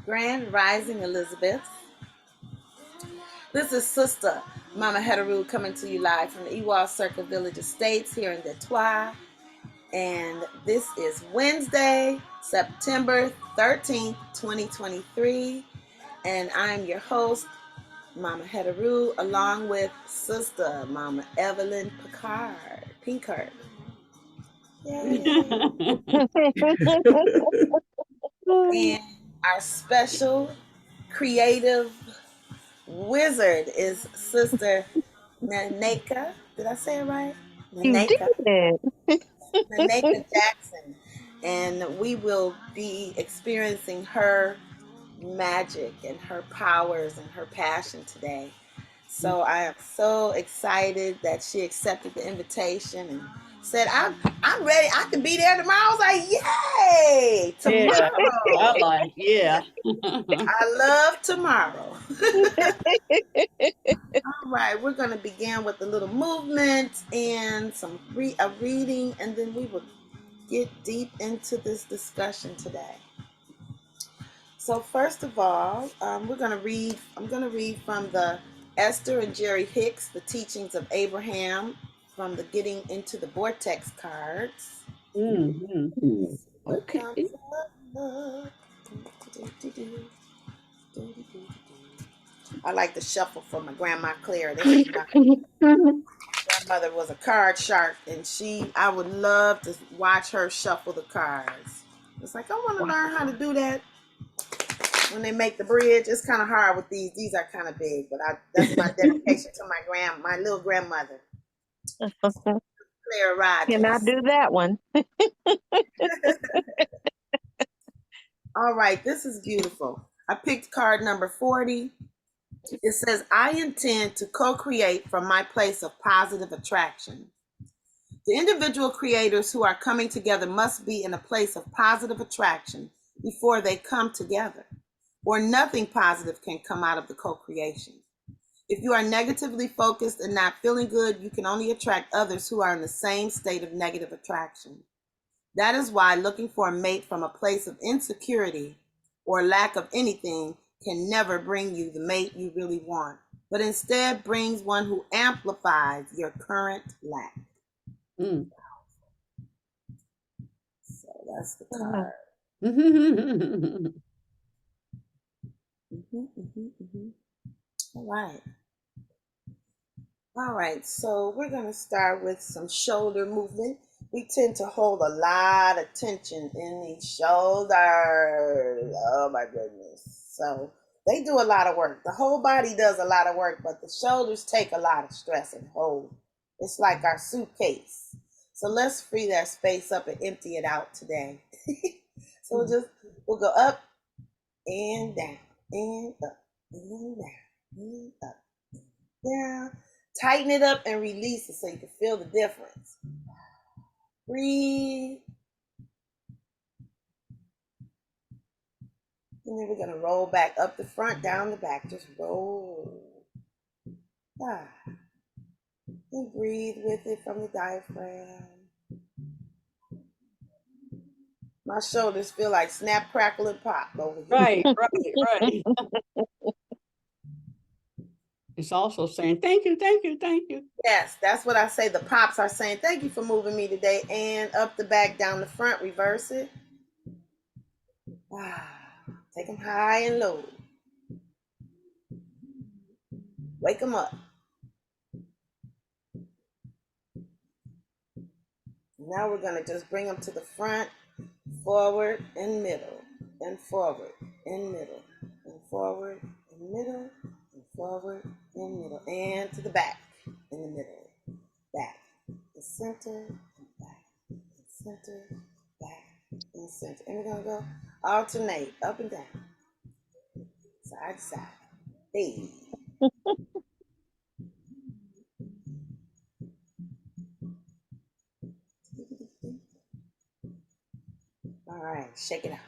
Grand Rising Elizabeth. This is Sister Mama Hetheru coming to you live from the Ewald Circle Village Estates here in Detroit. And this is Wednesday, September 13th, 2023. And I'm your host, Mama Hetheru, along with Sister Mama Evelyn Pinkard. And our special creative wizard is Sister Nneka. Did I say it right? Nneka Jackson. And we will be experiencing her magic and her powers and her passion today. So I am so excited that she accepted the invitation and said, I'm ready. I can be there tomorrow. I was like, yay! Tomorrow. Yeah. I love tomorrow. All right, we're going to begin with a little movement and some a reading, and then we will get deep into this discussion today. So first of all, I'm going to read from the Esther and Jerry Hicks, The Teachings of Abraham, from the Getting Into the Vortex cards. Okay. I like to shuffle for my grandma Claire. My grandmother was a card shark, and I would love to watch her shuffle the cards. It's like, I want to learn how to do that. When they make the bridge, it's kind of hard with these. These are kind of big, but that's my dedication to my little grandmother. Claire Rogers. Can I do that one? All right, this is beautiful. I picked card number 40. It says, I intend to co-create from my place of positive attraction. The individual creators who are coming together must be in a place of positive attraction before they come together, or nothing positive can come out of the co-creation. If you are negatively focused and not feeling good, you can only attract others who are in the same state of negative attraction. That is why looking for a mate from a place of insecurity or lack of anything can never bring you the mate you really want, but instead brings one who amplifies your current lack. So that's the card. All right, so we're going to start with some shoulder movement. We tend to hold a lot of tension in these shoulders. Oh my goodness. So they do a lot of work. The whole body does a lot of work, but the shoulders take a lot of stress and hold. It's like our suitcase. So let's free that space up and empty it out today. So we'll go up and down and up and down and up, down. Tighten it up and release it so you can feel the difference. Breathe. And then we're going to roll back up the front, down the back. Just roll. And breathe with it from the diaphragm. My shoulders feel like snap, crackle, and pop over here. Right. It's also saying, thank you. Yes, that's what I say. The pops are saying, thank you for moving me today. And up the back, down the front, reverse it. Take them high and low. Wake them up. Now we're going to just bring them to the front, forward and middle, and forward and middle, and forward and middle, and forward and middle, and to the back, in the middle, back, the center, and back, the center, back, and the center. And we're going to go alternate up and down, side to side. Hey. All right, shake it out.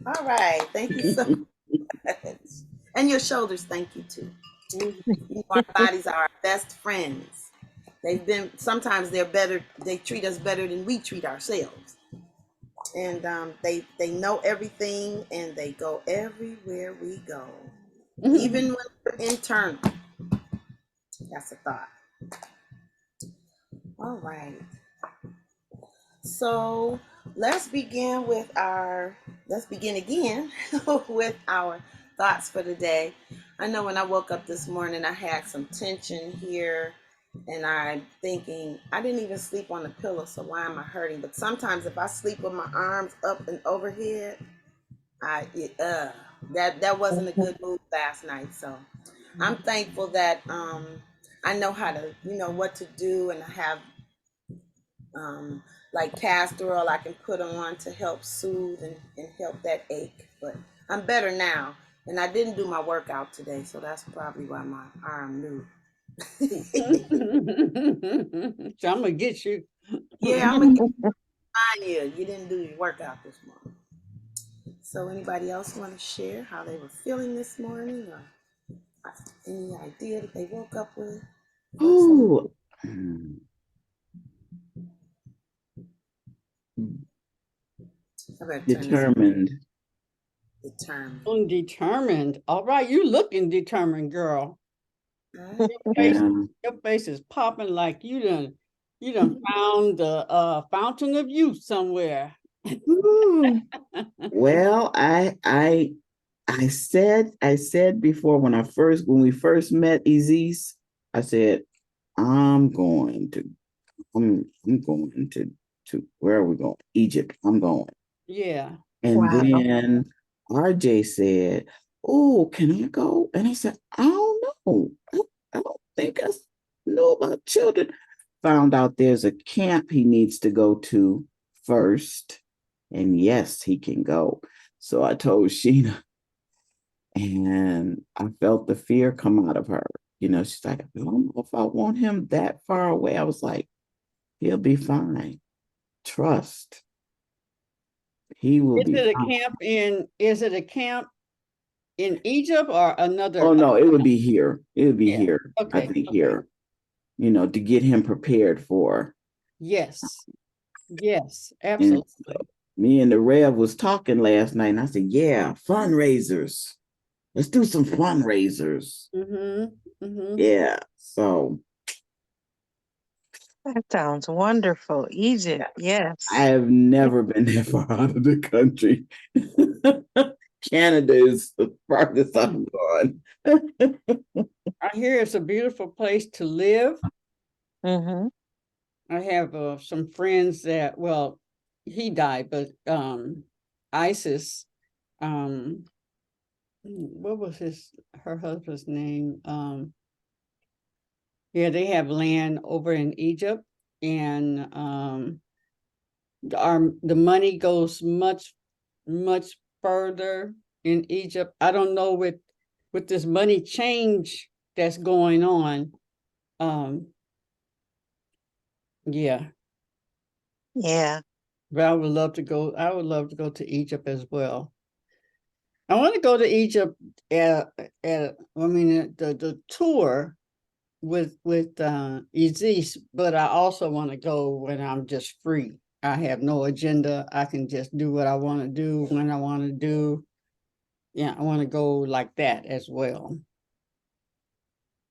All right, thank you so much. And your shoulders, thank you too. Our bodies are our best friends. sometimes they're better. They treat us better than we treat ourselves. And they know everything, and they go everywhere we go, even when we're internal. That's a thought. All right. So let's begin again with our thoughts for the day. I know when I woke up this morning, I had some tension here, and I'm thinking I didn't even sleep on the pillow, so why am I hurting? But sometimes if I sleep with my arms up and overhead, that wasn't a good move last night. So I'm thankful that I know how to what to do, and I have um, like castor oil I can put on to help soothe and help that ache. But I'm better now. And I didn't do my workout today, so that's probably why my arm knew. So I'm gonna get you. Yeah, I'm gonna find you. You didn't do your workout this morning. So anybody else want to share how they were feeling this morning, or any idea that they woke up with? Oh, determined. Determined. All right, you looking determined, girl. Your face is popping like you done found the fountain of youth somewhere. Well, I said before when we first met Izis, I said I'm going to where are we going? Egypt. I'm going. Yeah. And then RJ said, "Oh, can I go?" And I said, "I don't know. I don't think I know about children." Found out there's a camp he needs to go to first. And yes, he can go. So I told Sheena, and I felt the fear come out of her. She's like, "I don't know if I want him that far away." I was like, "He'll be fine. Trust. He will be fine." Is it a camp in Egypt or another? Oh no, it would be here. It would be here. Okay. I think here. To get him prepared for. Yes. Yes, absolutely. Me and the Rev was talking last night, and I said, "Yeah, fundraisers. Let's do some fundraisers." Yeah. So that sounds wonderful. Egypt, yes. I have never been that far out of the country. Canada is the farthest I've gone. I hear it's a beautiful place to live. I have some friends that, well, he died, but Isis, what was her husband's name? Yeah, they have land over in Egypt, and the money goes much further in Egypt. I don't know with this money change that's going on. Yeah. But I would love to go. I would love to go to Egypt as well. I want to go to Egypt the tour with Izis, but I also want to go when I'm just free. I have no agenda. I can just do what I want to do when I want to do. Yeah, I want to go like that as well.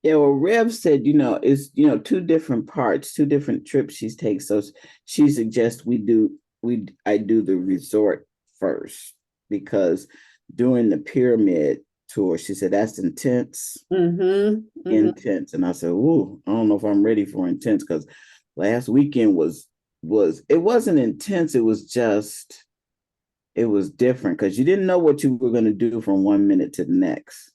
Yeah, well, Rev said, it's two different parts, two different trips she takes. So she suggests I do the resort first, because during the pyramid tour, she said that's intense. Intense. And I said, "Ooh, I don't know if I'm ready for intense," because last weekend it wasn't intense, it was different, because you didn't know what you were going to do from 1 minute to the next.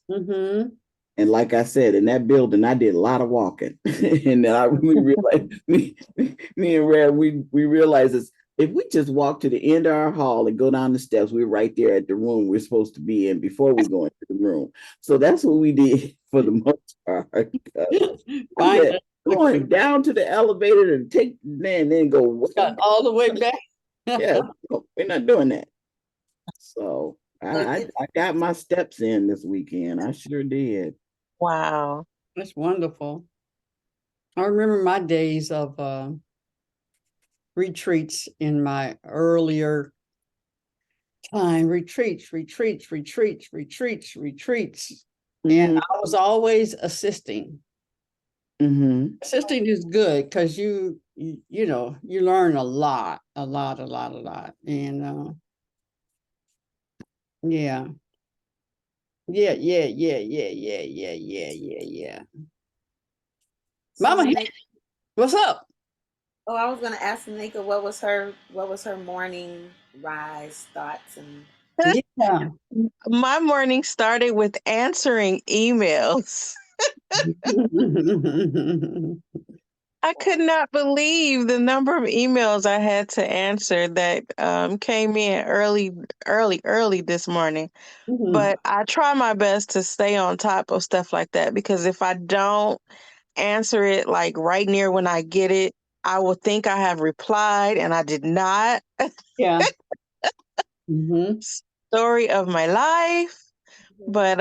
And like I said, in that building, I did a lot of walking. And we realized, me and Red, we realized this. If we just walk to the end of our hall and go down the steps, we're right there at the room we're supposed to be in before we go into the room. So that's what we did for the most part. Going down to the elevator and then go all the way back. Yeah, we're not doing that. So I got my steps in this weekend. I sure did. Wow. That's wonderful. I remember my days of retreats in my earlier time. Retreats. And Mhm. I was always assisting. Mhm. Assisting is good because you know, you learn a lot. And yeah. Yeah. So Mama, Nneka, what's up? oh, I was gonna ask Nneka what was her morning rise thoughts and Yeah. My morning started with answering emails. I could not believe the number of emails I had to answer that came in early this morning. Mhm. But I try my best to stay on top of stuff like that because if I don't answer it like right near when I get it, I will think I have replied and I did not. Yeah. Hmm. Story of my life. But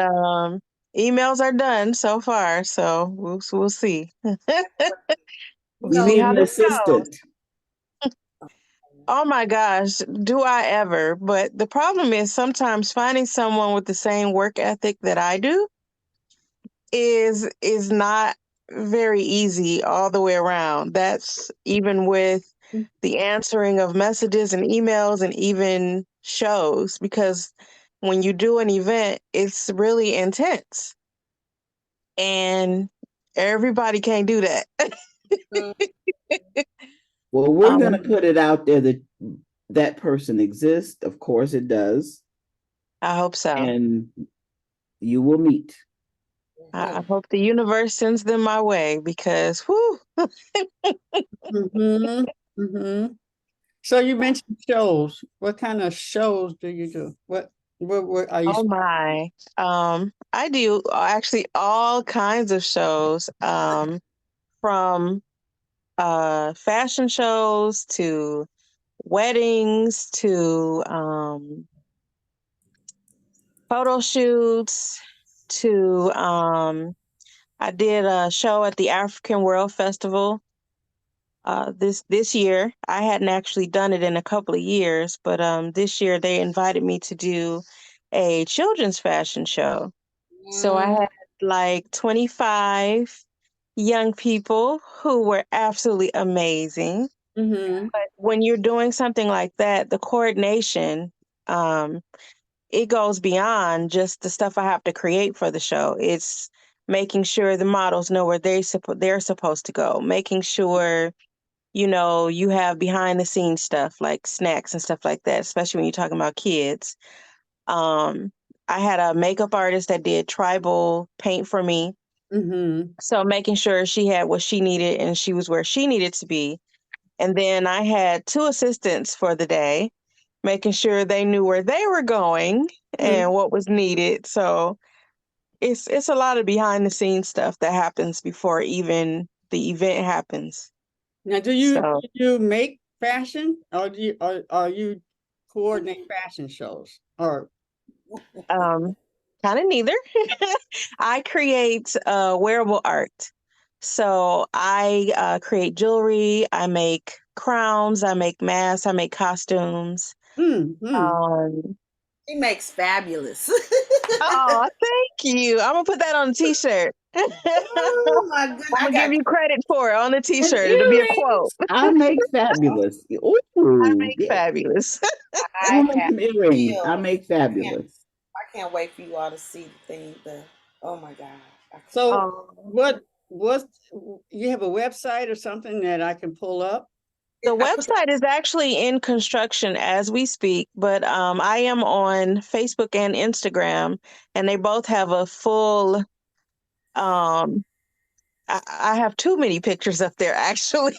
emails are done so far, so we'll see. We'll You so see need how an this goes. assistant. Oh my gosh, do I ever? But the problem is sometimes finding someone with the same work ethic that I do is not very easy all the way around. That's even with the answering of messages and emails and even shows because when you do an event, it's really intense and everybody can't do that. Mhm. Well, we're going to um, put it out there that that person exists. Of course, it does, I hope so. and you will meet. I hope the universe sends them my way because whew, Hmm. Hmm. So you mentioned shows. What kind of shows do you do? What are you? oh my. I do actually all kinds of shows, from fashion shows to weddings to photo shoots to I did a show at the African World Festival this year. I hadn't actually done it in a couple of years, but this year they invited me to do a children's fashion show. So I Mm, had like 25 young people who were absolutely amazing. Mm-hmm. But when you're doing something like that, the coordination, um, it goes beyond just the stuff I have to create for the show. It's making sure the models know where they're supposed to go, making sure you have behind the scenes stuff like snacks and stuff like that, especially when you're talking about kids. Um, I had a makeup artist that did tribal paint for me. Mm-hmm. So making sure she had what she needed and she was where she needed to be. And then I had two assistants for the day, making sure they knew where they were going and what was needed. So it's a lot of behind the scenes stuff that happens before even the event happens. Now, So do you make fashion, or or you coordinate fashion shows, or Um, kind of neither. I create wearable art. So I create jewelry, I make crowns, I make masks, I make costumes. mm-hmm. Um, she makes fabulous. oh, thank you. I'm gonna put that on a t-shirt. I'm Oh my goodness! I gonna give got you credit for it on the And t-shirt. It'll be a quote. earrings, I make fabulous. I Ooh, make yeah. fabulous. I'm I gonna make have some earrings. I feel. make I can't. fabulous. I can't wait for you all to see the thing. The oh my god! I can't. So Um, what you have a website or something that I can pull up? the I put the website is actually in construction as we speak, but I am on Facebook and Instagram, and they both have a full. Um, I have too many pictures up there, actually.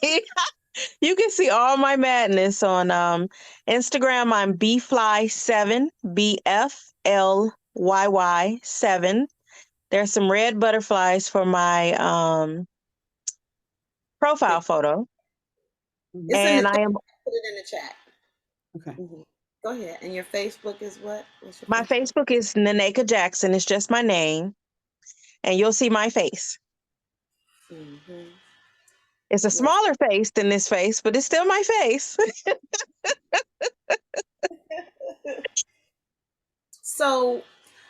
You can see all my madness on Instagram. I'm bfly7, BFLYY7. There's some red butterflies for my profile photo, it's in the Mhm. and chat. I am Put it in the chat. Okay. Go ahead. And your Facebook is what? What's your my Facebook? Facebook is Nneka Jackson. It's just my name, and you'll see my face. Mm-hmm. It's a Yes. smaller face than this face, but it's still my face. So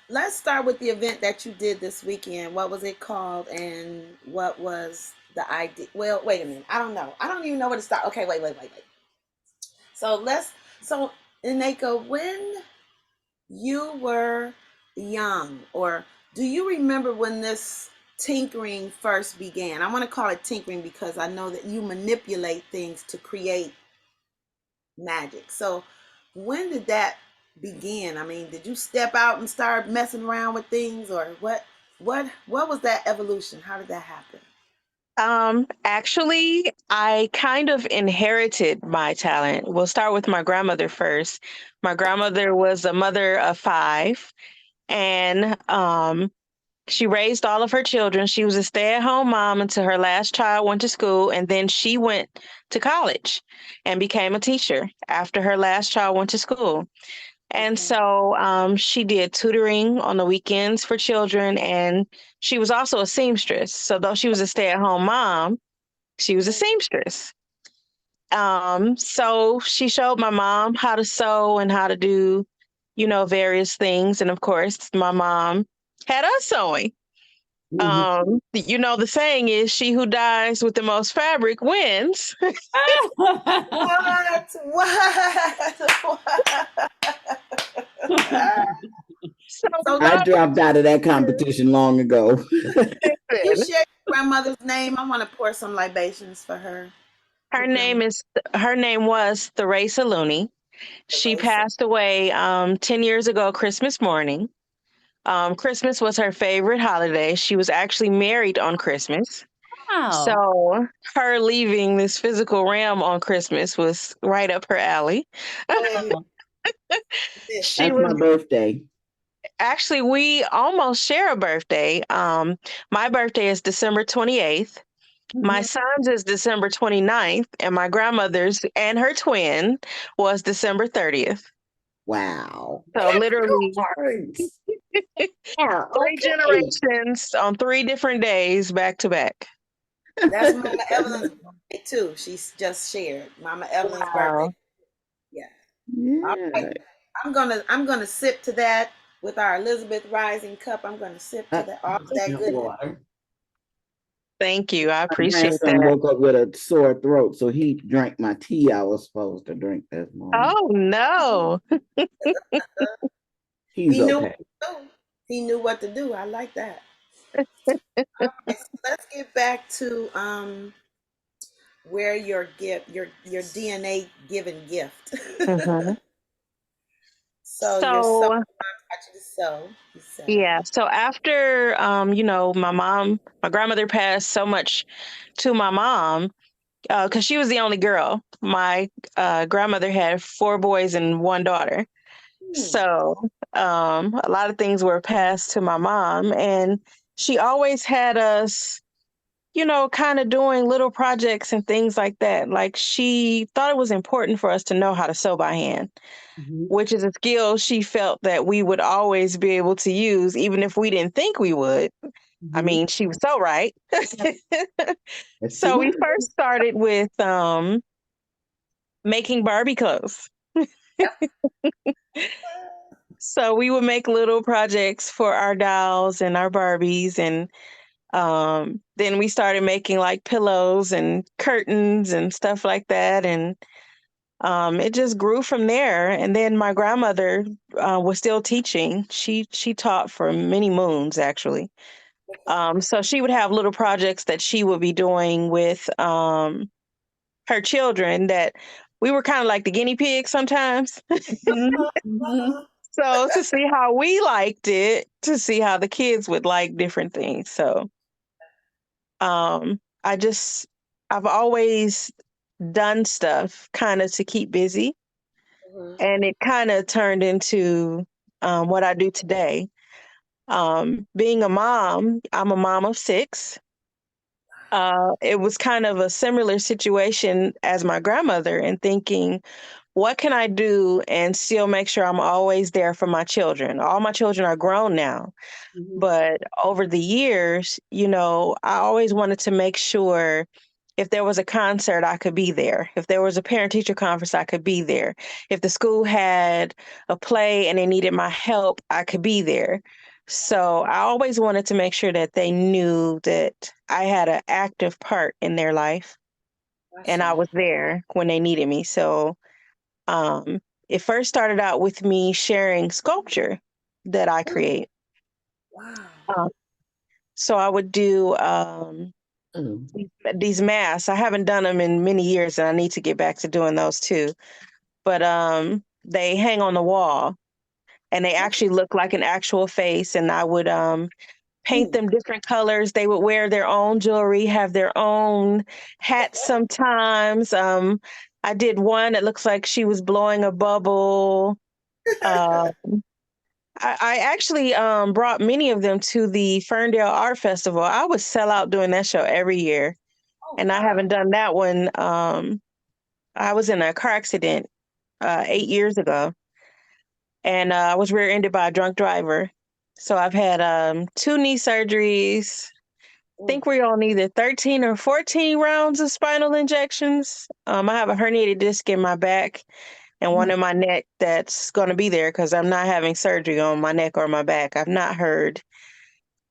let's start with the event that you did this weekend. What was it called, and what was the idea? Well, wait a minute. I don't know. I don't even know where to start. Okay, wait. So so Nneka, when you were young, or do you remember when this tinkering first began? I want to call it tinkering because I know that you manipulate things to create magic. So when did that begin? I mean, did you step out and start messing around with things, or what was that evolution? How did that happen? Actually, I kind of inherited my talent. We'll start with my grandmother first. My grandmother was a mother of five, and she raised all of her children. She was a stay-at-home mom until her last child went to school, and then she went to college and became a teacher after her last child went to school. And Okay. so she did tutoring on the weekends for children, and she was also a seamstress. So though she was a stay-at-home mom, she was a seamstress. So she showed my mom how to sew and how to do, various things. And of course, my mom had us sewing. Mhm. The saying is, she who dies with the most fabric wins. What? So we So I got dropped out of that competition long ago. can you her. share your grandmother's name? I want to pour some libations for her. Her Your name grandma, is her name was Theresa Looney. She Teresa. passed away 10 years ago, Christmas morning. Christmas was her favorite holiday. She was actually married on Christmas. Wow. So her leaving this physical realm on Christmas was right up her alley. Hey, miss She That's her. my was birthday. actually, we almost share a birthday. My birthday is December 28th. My Mhm. son's is December 29th, and my grandmother's and her twin was December 30th. Wow. So literally Cards. Yeah, three okay. generations on 3 different days back to back. That's Mama Evelyn's birthday too. She's just shared Mama Evelyn's birthday. Wow. Yeah. All right. Yeah. I'm gonna sip to that with our Elizabeth Rising cup. I'm gonna sip to that all of that Drink goodness. water. Thank you. I My appreciate grandson that. woke up with a sore throat, so he drank my tea I was supposed to drink this morning. Oh no. He's He knew what okay. to do. He knew what to do. I like that. All right, so let's get back to where your gift, your DNA given gift. Mhm. So you're so So taught you to sew. You said. yeah. So after my grandmother passed so much to my mom, because she was the only girl. My grandmother had 4 boys and 1 daughter. Hmm. So a lot of things were passed to my mom, and she always had us, kind of doing little projects and things like that. Like she thought it was important for us to know how to sew by hand, Mhm. which is a skill she felt that we would always be able to use, even if we didn't think we would. I Mhm. mean, she was so right. Yes, she So we was. first started with making Barbie clothes. So we would make little projects for our dolls and our Barbies, and then we started making like pillows and curtains and stuff like that, and it just grew from there. And then my grandmother was still teaching. She taught for many moons actually. So she would have little projects that she would be doing with her children that we were kind of like the guinea pigs sometimes. Mhm. Mhm. So to see how we liked it, to see how the kids would like different things. So um I just I've always done stuff kind of to keep busy, Mhm. and it kind of turned into what I do today. Being a mom, I'm a mom of 6. It was kind of a similar situation as my grandmother, and thinking, what can I do and still make sure I'm always there for my children? All my children are grown now, Mhm. but over the years, I always wanted to make sure If there was a concert, I could be there. If there was a parent-teacher conference, I could be there. If the school had a play and they needed my help, I could be there. So I always wanted to make sure that they knew that I had an active part in their life and I was there when they needed me. So it first started out with me sharing sculpture that I create. Wow. So I would do these masks. I haven't done them in many years, and I need to get back to doing those too. But they hang on the wall, and they actually look like an actual face. And I would paint them different colors. They would wear their own jewelry, have their own hats sometimes. I did one that looks like she was blowing a bubble. I actually brought many of them to the Ferndale Art Festival. I would sell out doing that show every year. And I haven't done that one. I was in a car accident 8 years ago, and I was rear-ended by a drunk driver. So I've had 2 knee surgeries. I think we're on either 13 or 14 rounds of spinal injections. I have a herniated disc in my back and one in my neck that's going to be there because I'm not having surgery on my neck or my back. I've not heard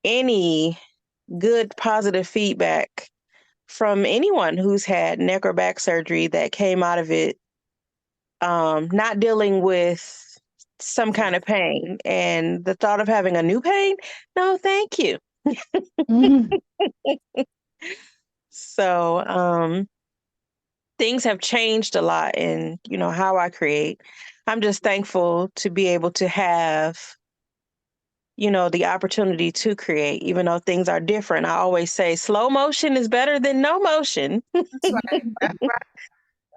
any good positive feedback from anyone who's had neck or back surgery that came out of it not dealing with some kind of pain. And the thought of having a new pain, no, thank you. So things have changed a lot in, how I create. I'm just thankful to be able to have, the opportunity to create, even though things are different. I always say slow motion is better than no motion. That's right. That's right.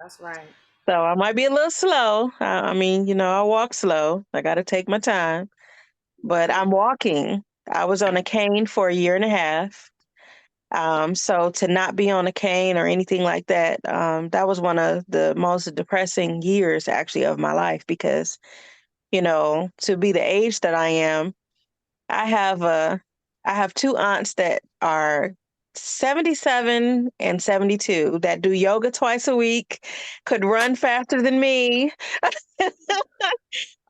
That's right. So I might be a little slow. I walk slow. I got to take my time, but I'm walking. I was on a cane for 1.5 years. So to not be on a cane or anything like that, that was one of the most depressing years actually of my life because, to be the age that I am, I have 2 aunts that are 77 and 72 that do yoga twice a week, could run faster than me,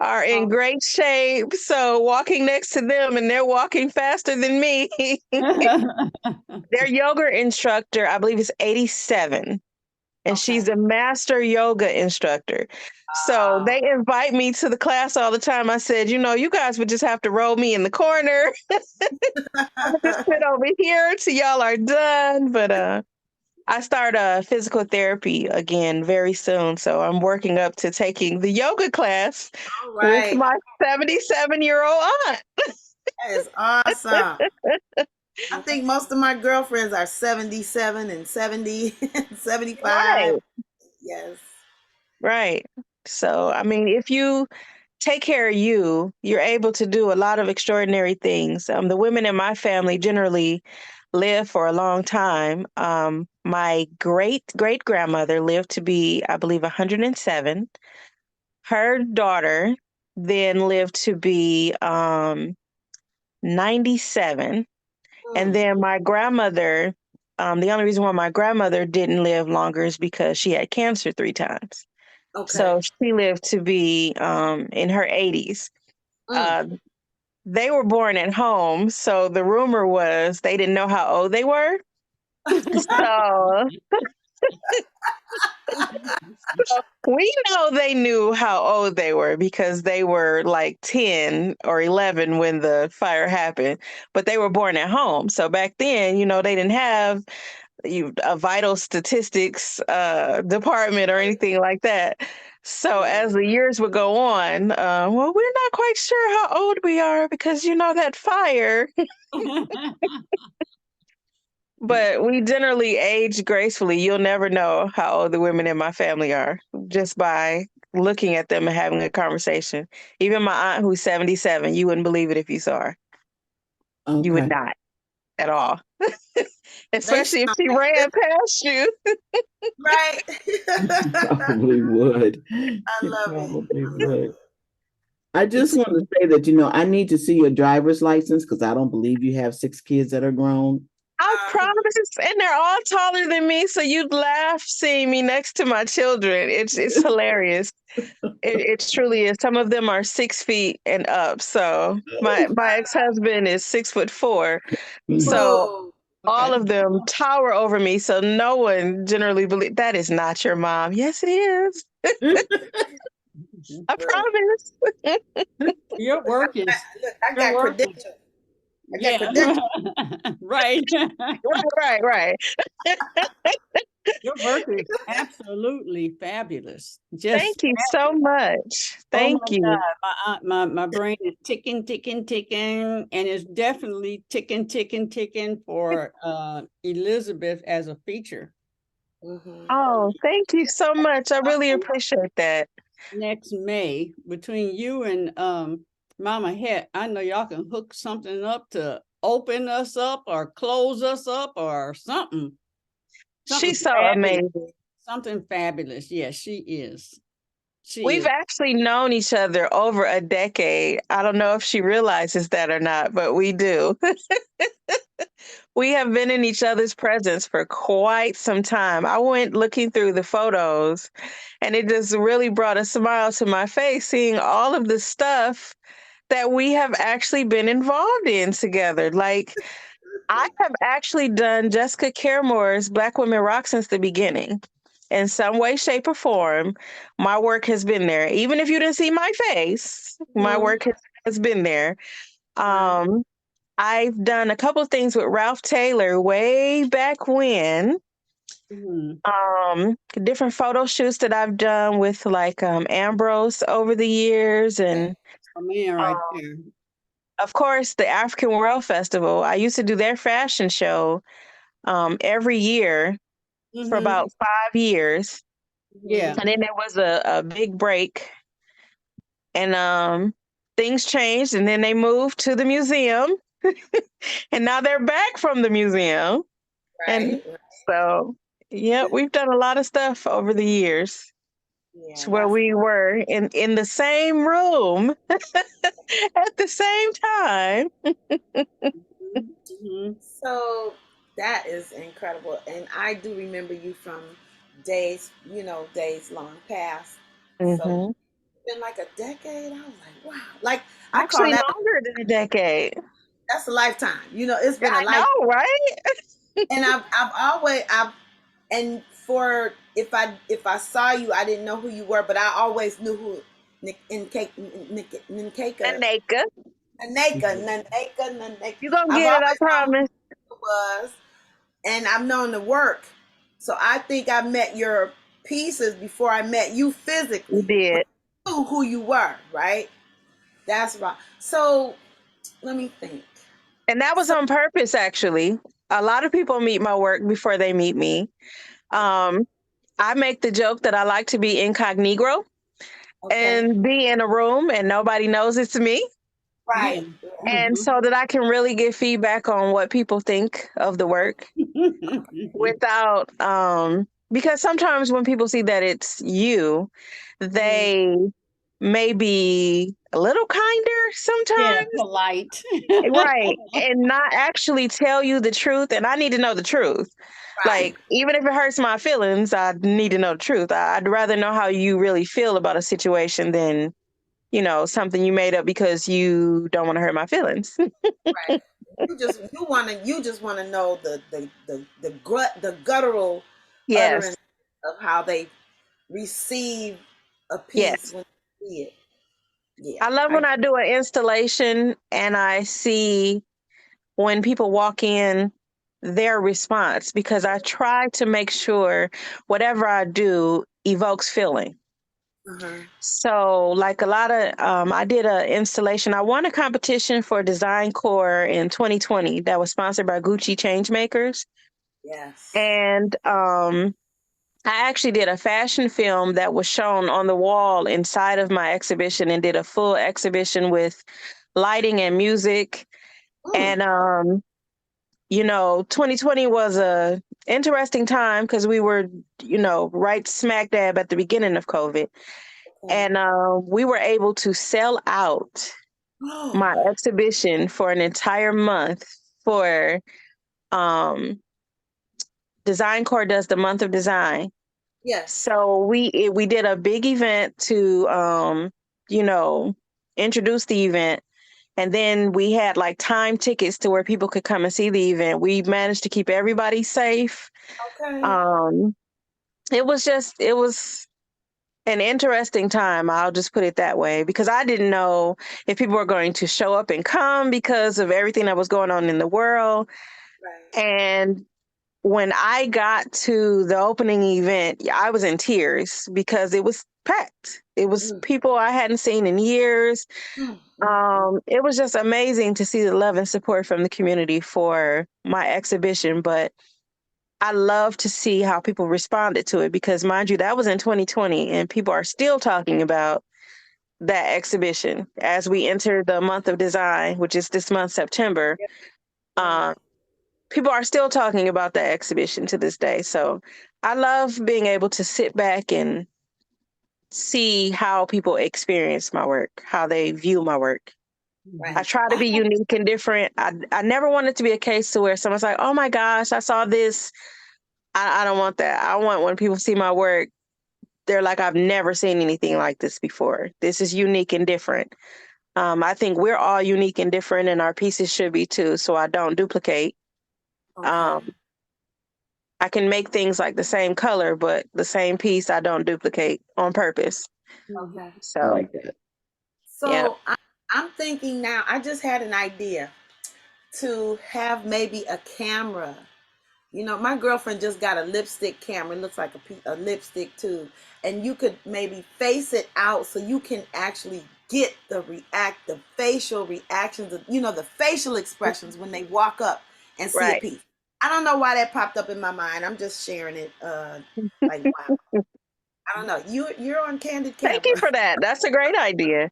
are in great shape. So walking next to them and they're walking faster than me. Their yoga instructor, I believe, is 87. And she's a master yoga instructor. So they invite me to the class all the time. I said, you guys would just have to roll me in the corner. I just sit over here till y'all are done. But I start physical therapy again very soon. So I'm working up to taking the yoga class with my 77-year-old aunt. That is awesome. I think most of my girlfriends are 77 and 70 and 75. Right. Yes. Right. So, if you take care of you, you're able to do a lot of extraordinary things. The women in my family generally live for a long time. My great grandmother lived to be, I believe, 107. Her daughter then lived to be 97. And then my grandmother, the only reason why my grandmother didn't live longer is because she had cancer 3 times. So she lived to be in her 80s. They were born at home, so the rumor was they didn't know how old they were. So we know they knew how old they were because they were like 10 or 11 when the fire happened, but they were born at home. So back then, they didn't have a vital statistics department or anything like that. So as the years would go on, well, we're not quite sure how old we are because that fire. But we generally age gracefully. You'll never know how old the women in my family are just by looking at them and having a conversation. Even my aunt who's 77, you wouldn't believe it if you saw her. You would not at all. Especially if she ran past you. Right. Probably would. I love probably would. I just want to say that, I need to see your driver's license because I don't believe you have 6 kids that are grown. I promise. And they're all taller than me, so you'd laugh seeing me next to my children. It's hilarious. It truly is. Some of them are 6 feet and up. So my ex-husband is 6'4". So Whoa. all Okay. of them tower over me. So no one generally believes that is not your mom. Yes, it is. I promise. Your work is Look, I your got work is credentials. I got yeah. credentials. Right. Right. Your work is absolutely fabulous. Just Thank you so much. oh Thank my you. God, my brain is ticking, ticking, ticking, and it's definitely ticking, ticking, ticking for Elizabeth as a feature. Mhm. Oh, thank you so much. I really appreciate that. Next May, between you and Mama Het, I know y'all can hook something up to open us up or close us up or something. Something She's so fabulous. amazing. Something fabulous. Yes, she is. She We've is. actually known each other over a decade. I don't know if she realizes that or not, but we do. We have been in each other's presence for quite some time. I went looking through the photos, and it just really brought a smile to my face seeing all of the stuff that we have actually been involved in together. Like, I have actually done Jessica Caremore's Black Women Rock since the beginning. In some way, shape, or form, my work has been there. Even if you didn't see my face, my Mhm. work has been there. Right. Um, I've done a couple of things with Ralph Taylor way back when. Mhm. Different photo shoots that I've done with like Ambrose over the years, and A man um, right there. of course the African World Festival. I used to do their fashion show every year for Mm-hmm. about 5 years, Yeah. and then there was a big break, and things changed, and then they moved to the museum, and now they're back from the museum, and Right. so yeah, we've done a lot of stuff over the years. It's Yeah, where that's we were in the same room at the same time. Mm-hmm. so that is incredible. And I do remember you from days, days long past. So Hmm. it's been like a decade. I was like, wow. Like I call Actually, that longer than a decade. that's a lifetime. It's been a I life. know, right? And I've and for if I saw you, I didn't know who you were, but I always knew who Nneka Nneka, Nneka. you gonna I've get it, I always known promise. who it was, and I've known the work. So I think I met your pieces before I met you You physically. But did. I knew who you were, right? That's right. So let me think. And that was So on purpose, actually. A lot of people meet my work before they meet me. Um, I make the joke that I like to be incognito okay, and be in a room and nobody knows it's me. Yeah. right. And Mm-hmm. so that I can really get feedback on what people think of the work without, because sometimes when people see that it's you, Mhm. they may be a little kinder Yeah, sometimes. polite. Right. And not actually tell you the truth. And I need to know the truth. Right. Like, even if it hurts my feelings, I need to know the truth. I'd rather know how you really feel about a situation than, something you made up because you don't want to hurt my feelings. Right. You just wanna know the guttural Yes. utterance of how they receive a piece Yes. when they see it. Yeah. I love when I do an installation and I see when people walk in their response, because I try to make sure whatever I do evokes feeling. Uh-huh. So, like a lot of, I did an installation. I won a competition for Design Core in 2020 that was sponsored by Gucci Changemakers. Yes. And I actually did a fashion film that was shown on the wall inside of my exhibition and did a full exhibition with lighting and music. Mm. And 2020 was a interesting time because we were, right smack dab at the beginning of COVID. Okay. And we were able to sell out Oh. my exhibition for an entire month for Design Corps does the month of design. Yes. So we did a big event to introduce the event. And then we had like time tickets to where people could come and see the event. We managed to keep everybody safe. Okay. It was an interesting time. I'll just put it that way, because I didn't know if people were going to show up and come because of everything that was going on in the world. Right. And when I got to the opening event, I was in tears because it was packed. It was people I hadn't seen in years. It was just amazing to see the love and support from the community for my exhibition. But I love to see how people responded to it, because, mind you, that was in 2020 and people are still talking about that exhibition as we enter the month of design, which is this month, September. People are still talking about that exhibition to this day. So I love being able to sit back and see how people experience my work, how they view my work. Right. I try to be unique and different. I never want it to be a case to where someone's like, oh my gosh, I saw this. I don't want that. I want, when people see my work, they're like, I've never seen anything like this before. This is unique and different. I think we're all unique and different, and our pieces should be too. So I don't duplicate. Okay. I can make things like the same color, but the same piece I don't duplicate on purpose. Okay. I So like that. yeah. So I'm thinking now, I just had an idea to have maybe a camera. You know, my girlfriend just got a lipstick camera. It looks like a lipstick tube. And you could maybe face it out so you can actually get the facial reactions, the facial expressions when they walk up and see a Right. piece. I don't know why that popped up in my mind. I'm just sharing it. Like, wow. I don't know. You're on candid Thank you camera. for that. That's a great idea.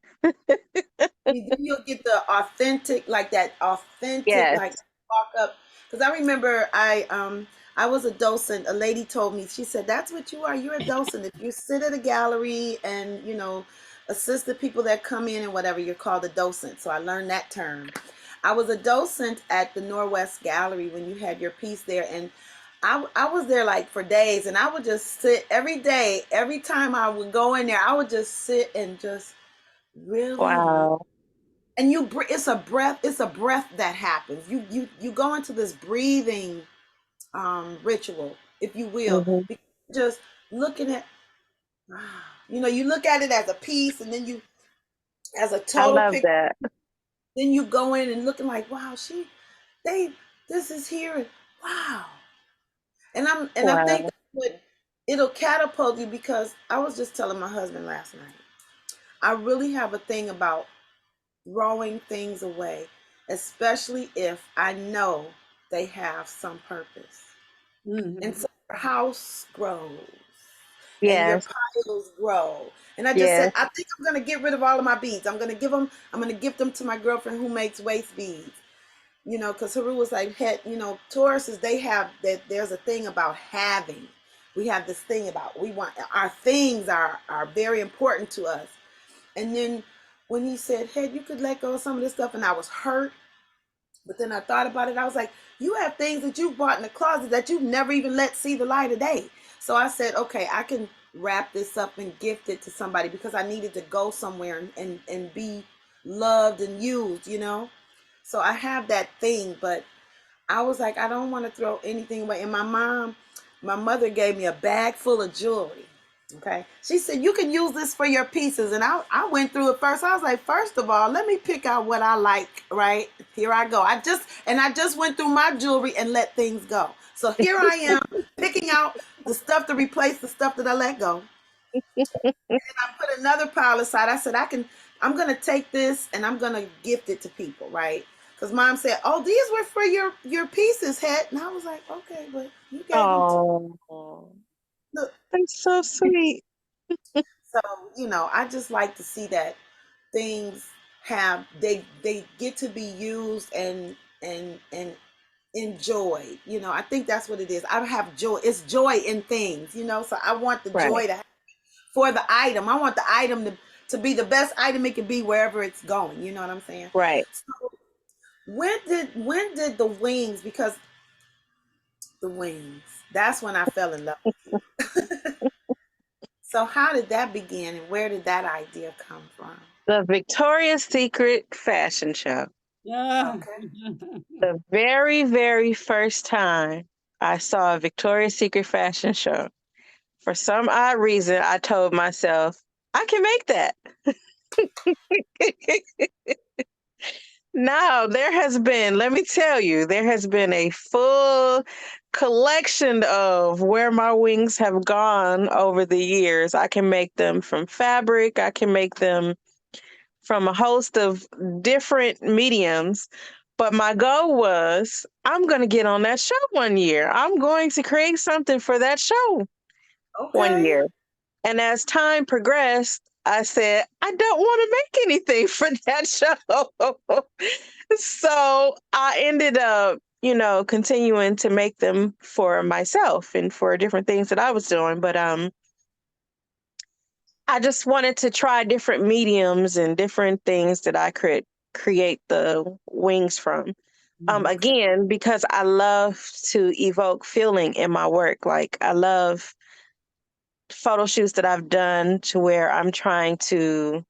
You'll get the authentic, like that authentic, Yes. like walk up. Because I remember I was a docent. A lady told me, she said, "That's what you are. You're a docent. If you sit at a gallery and assist the people that come in and whatever, you're called a docent." So I learned that term. I was a docent at the Northwest Gallery when you had your piece there, and I was there like for days, and I would just sit every day. Every time I would go in there, I would just sit and just really, Wow. and it's a breath that happens. You go into this breathing ritual, if you will, Hmm. because you're just looking at, you look at it as a piece, and then you as a I total love picture, that. then you go in and looking like, wow, they this is here, and wow. And I think Wow. that's what it'll catapult you, because I was just telling my husband last night, I really have a thing about throwing things away, especially if I know they have some purpose. And so your house grows and your Yes. piles grow. And I just said, Yes. I think I'm going to get rid of all of my beads. I'm going to give them to my girlfriend who makes waist beads. Because Hetheru was like, Tauruses, they have that. There's a thing about having. We have this thing about, we want, our things are very important to us. And then when he said, hey, you could let go of some of this stuff, and I was hurt. But then I thought about it. I was like, you have things that you bought in the closet that you've never even let see the light of day. So I said, okay, I can wrap this up and gift it to somebody, because I needed to go somewhere and be loved and used. So I have that thing, but I was like, I don't want to throw anything away. And my mother gave me a bag full of jewelry. Okay. She said, you can use this for your pieces. And I went through it first. I was like, first of all, let me pick out what I like, right? Here I go. I just went through my jewelry and let things go. So here I am picking out the stuff to replace the stuff that I let go. And I put another pile aside. I said, I'm going to take this and I'm going to gift it to people, right? Because mom said, oh, these were for your pieces, Het. And I was like, okay, but you gave them to Oh, look. that's so sweet. So, I just like to see that things they get to be used and enjoyed. I think that's what it is. I have joy. It's joy in things, so I want the Right. joy for the item. I want the item to be the best item it can be wherever it's going. You know what I'm saying? Right. So when did the wings, because The wings. That's when I fell in love with you. So how did that begin and where did that idea come from? The Victoria's Secret fashion show. Yeah. Okay. The very, very first time I saw a Victoria's Secret fashion show, for some odd reason, I told myself, I can make that. Now, let me tell you, there has been a full collection of where my wings have gone over the years. I can make them from fabric, I can make them from a host of different mediums. But my goal was, I'm going to get on that show one year. I'm going to create something for that show one Okay. year. And as time progressed, I said, I don't want to make anything for that show. So I ended up, continuing to make them for myself and for different things that I was doing. But I just wanted to try different mediums and different things that I could create the wings from. Again, because I love to evoke feeling in my work. Like I love photo shoots that I've done to where I'm trying to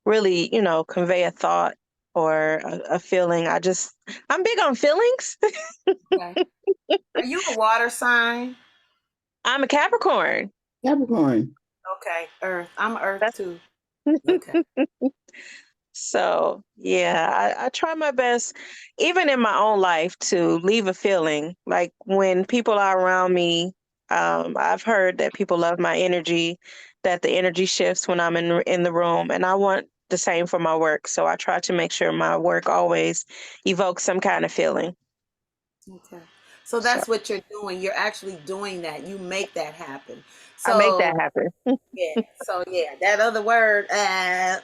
really, convey a thought or a feeling. I'm big on feelings. Okay. Are you a water sign? I'm a Capricorn. Capricorn. Okay. Earth. I'm Earth That's too. Okay. So, yeah, I try my best, even in my own life, to leave a feeling. Like when people are around me, I've heard that people love my energy, that the energy shifts when I'm in the room, and I want the same for my work. So I try to make sure my work always evokes some kind of feeling. Okay. So So that's what you're doing. You're actually doing that. You make that happen. I make that So happen. yeah. So yeah, that other word. I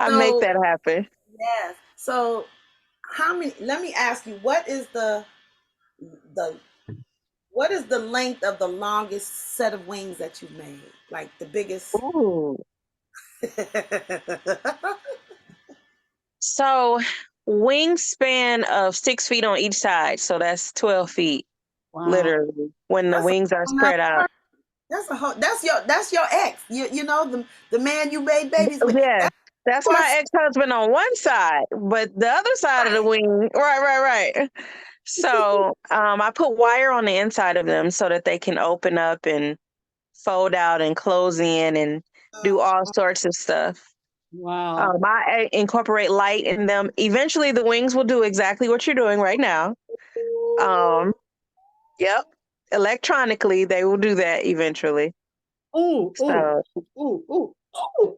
make So that happen. yes. So how many? Let me ask you. The what is the length of the longest set of wings that you've made? Like the biggest. Ooh. So wingspan of 6 feet on each side. So that's 12 feet, Wow. literally, when the That's a wings are whole nother spread out. word. That's a whole. That's your ex. You know the man you made babies with. Yes, That's that's your my ex-husband on one side, but the other side of the sign. wing, right. So I put wire on the inside of them so that they can open up and fold out and close in and do all sorts of stuff. Wow. I incorporate light in them. Eventually, the wings will do exactly what you're doing right now. Um, yep. Electronically, they will do that eventually. Ooh, ooh, So, ooh, ooh, ooh.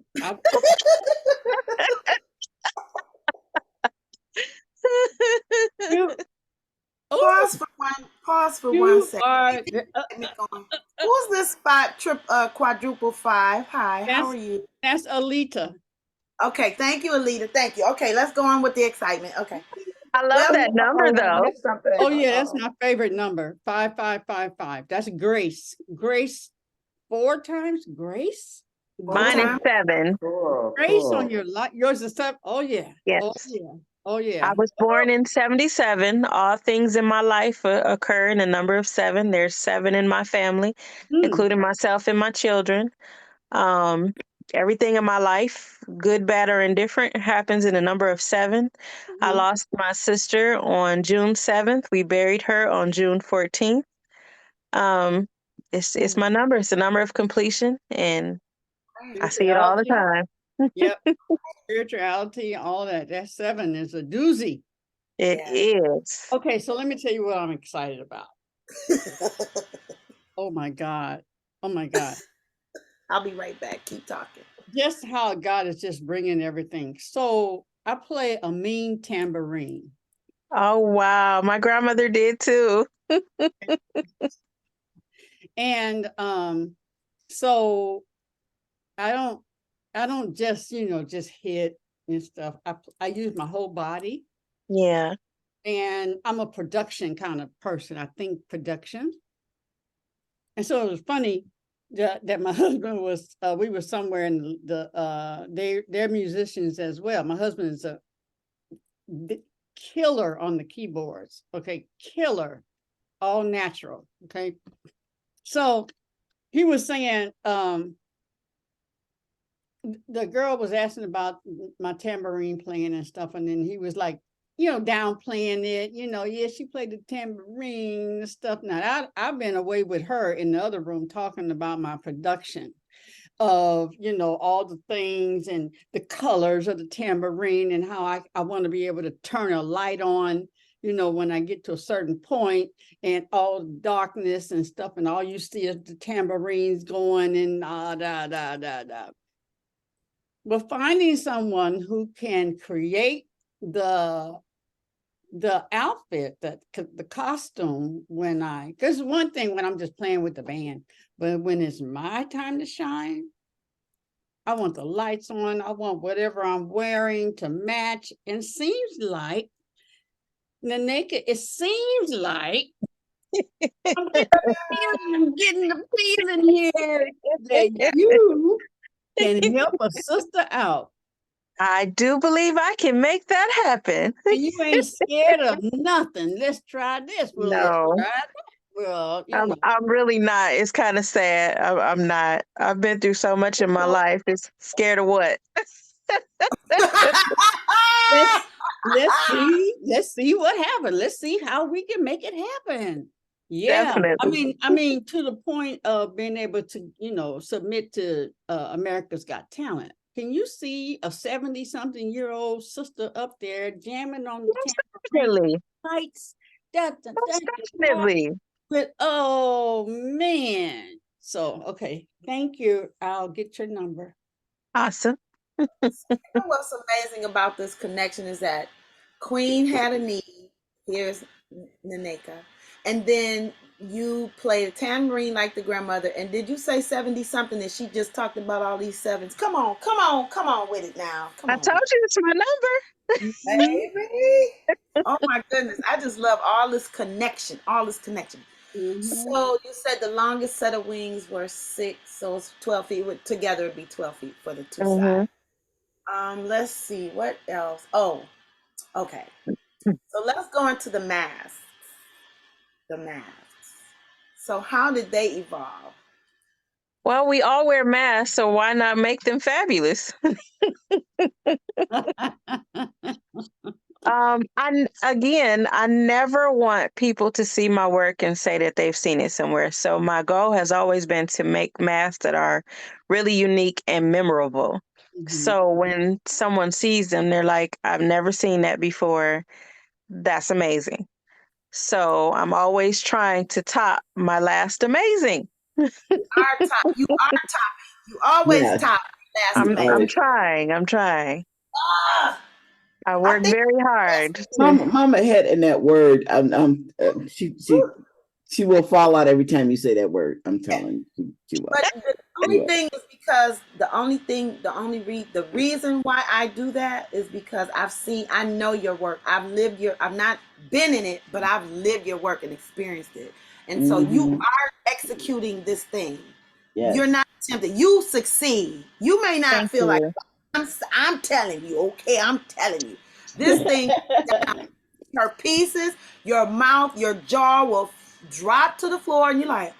You, oh, Pause for one you second. are. Get me going. Who's this quadruple five? Hi, how That's are you? that's Alita. Okay, thank you, Alita. Thank you. Okay, let's go on with the excitement. Okay. I love Well, that number I though. missed something. Oh yeah, that's my favorite number. 5555. That's Grace. Grace 4 times. Grace. four Mine is Grace. times. 7. Grace on your life. Yours is 7. Oh yeah. Oh Yes. yeah. Oh I yeah. was born in 77. All things in my life occur in a number of 7. There's 7 in my family, Hmm. including myself and my children. Um, Everything in my life, good, bad, or indifferent, happens in a number of 7. I Mhm. lost my sister on June 7th. We buried her on June 14th. Um, it's Mm. my number. It's the number of completion, and I see it all the Spirituality. time. Yep. Spirituality, all that. That 7 is a doozy. It Yeah. is. Okay, so let me tell you what I'm excited about. Oh my God. Oh my God. I'll be right back. Keep talking. Just how God is just bringing everything. So I play a mean tambourine. Oh wow, my grandmother did too. And so I don't just, just hit and stuff. I use my whole body, Yeah. and I'm a production kind of person. I think production. And so it was funny that my husband was we were somewhere in they're musicians as well. My husband is killer on the keyboards. Okay, killer, all natural. Okay, so he was saying, the girl was asking about my tambourine playing and stuff, and then he was like, downplaying it. Yeah, she played the tambourine and stuff. Now I've been away with her in the other room talking about my production of all the things and the colors of the tambourine and how I want to be able to turn a light on when I get to a certain point, and all the darkness and stuff, and all you see is the tambourines going and da. But finding someone who can create the outfit, the costume, because one thing when I'm just playing with the band, but when it's my time to shine, I want the lights on. I want whatever I'm wearing to match. And seems like, Nneka, it seems like I'm getting the feeling here that you can help a sister out. I do believe I can make that happen. And you ain't scared of nothing. Let's try this. Well, No. let's try that. Well, I'm really not. It's kind of sad. I'm not. I've been through so much in my life. It's scared of what? let's see what happens. Let's see how we can make it happen. Yeah, Definitely. I mean, to the point of being able to, submit to America's Got Talent. Can you see a 70-something-year-old sister up there jamming on the Definitely. lights? Definitely. But oh man. So okay, thank you. I'll get your number. Awesome. What's amazing about this connection is that Queen had a need. Here's Nneka. And then you played a tambourine like the grandmother. And did you say 70 something and she just talked about all these sevens? Come on with it now. Come I on. told you it's my number. Baby. Oh my goodness. I just love all this connection. Mm-hmm. So you said the longest set of wings were 6, so it's 12 feet. Together it'd be 12 feet for the two sides. Let's see what else. Oh, okay. So let's go into the masks. So how did they evolve? Well, we all wear masks, so why not make them fabulous? I never want people to see my work and say that they've seen it somewhere. So my goal has always been to make masks that are really unique and memorable. Mm-hmm. So when someone sees them, they're like, I've never seen that before. That's amazing. So I'm always trying to top my last amazing. You always Yes. top last amazing. I'm trying. Ah! I work very hard. Mama had in that word. She will fall out every time you say that word. I'm telling you. She will. But the only thing is because the reason why I do that is because I know your work. I've not been in it, but I've lived your work and experienced it. And so you are executing this thing. Yes. You're not tempted. You succeed. You may not feel like I'm telling you, okay, I'm telling you. This thing, her pieces, your mouth, your jaw will drop to the floor and you're like,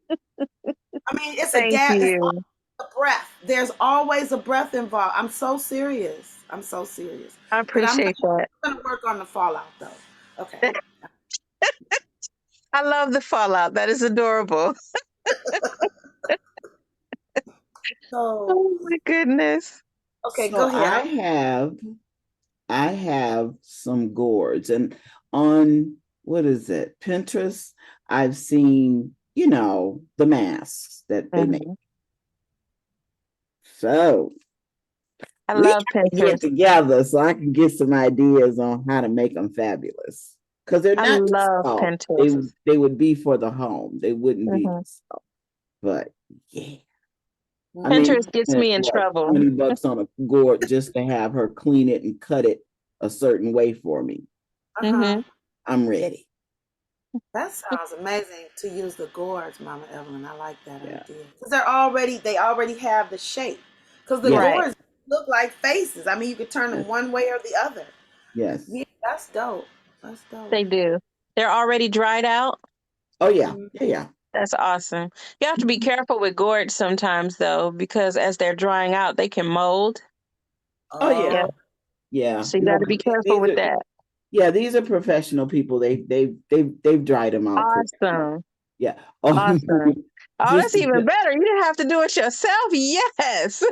I mean, it's a gap. It's a breath. There's always a breath involved. I'm so serious. I appreciate that. I'm going to work on the fallout, though. Okay. I love the fallout. That is adorable. Oh my goodness. Okay, so go ahead. I have some gourds, and on what is it, Pinterest, I've seen the masks that they make. So I love Pinterest. Get together so I can get some ideas on how to make them fabulous, because they're not. I love Pinterest. They would be for the home. They wouldn't be. But yeah. Pinterest gets me in trouble. $20 on a gourd just to have her clean it and cut it a certain way for me. I'm ready. That sounds amazing to use the gourds, Mama Evelyn. I like that idea because they already have the shape. Because the gourds look like faces. I mean, you could turn them Yes. one way or the other. Yes. Yeah, that's dope. That's dope. They do. They're already dried out. Oh yeah. Mhm. Yeah. That's awesome. You have to be careful with gourds sometimes, though, because as they're drying out, they can mold. Oh yeah. Yeah. Oh, Yeah. So you No, got to but be careful these with are, that. yeah, these are professional people. They've dried them out pretty well. Awesome. Yeah. Awesome. Oh, Just that's even better. You didn't have to do it yourself. Yes.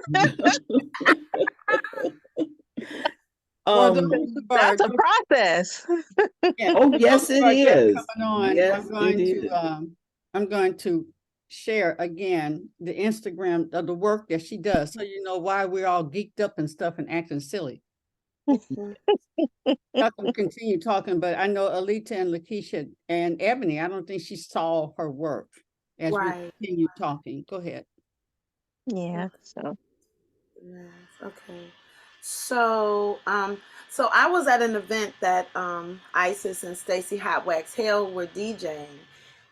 Well, those um are That's a just, process. yeah, oh those yes it are just is. coming on. Yes it is. I'm going to share again the Instagram of the work that she does, so you know why we're all geeked up and stuff and acting silly. mhm. I can continue talking, but I know Alita and Lakeisha and Ebony, I don't think she saw her work as we Right. continue talking. Go ahead. Yeah. Okay. So, Yes. Okay. So, so I was at an event that Isis and Stacy Hot Wax Hill were DJing,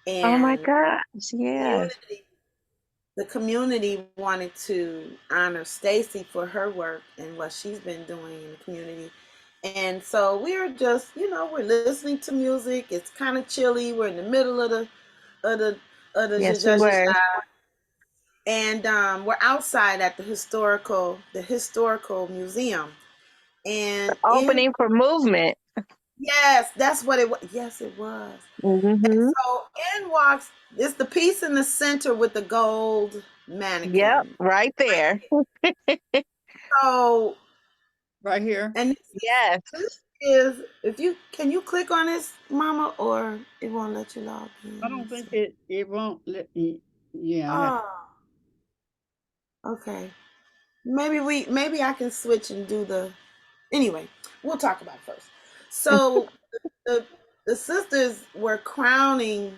oh my and gosh. Yes. community, the community wanted to honor Stacy for her work and what she's been doing in the community. And so we are just, we're listening to music. It's kind of chilly. We're in the middle of the of the Yes, we zhuzh, were. and we're outside at the historical museum. And in Opening for movement. yes, that's what it was. Yes, it was. And Mm-hmm. so in walks it's the piece in the center with the gold Yep. mannequin. Right there. So Right here. and Yes. this is if you can you click on this, Mama, or it won't let you log in. I Let me don't think see. it won't let me. Yeah, Oh, okay. Maybe I can switch and do the anyway. We'll talk about it first. So the the sisters were crowning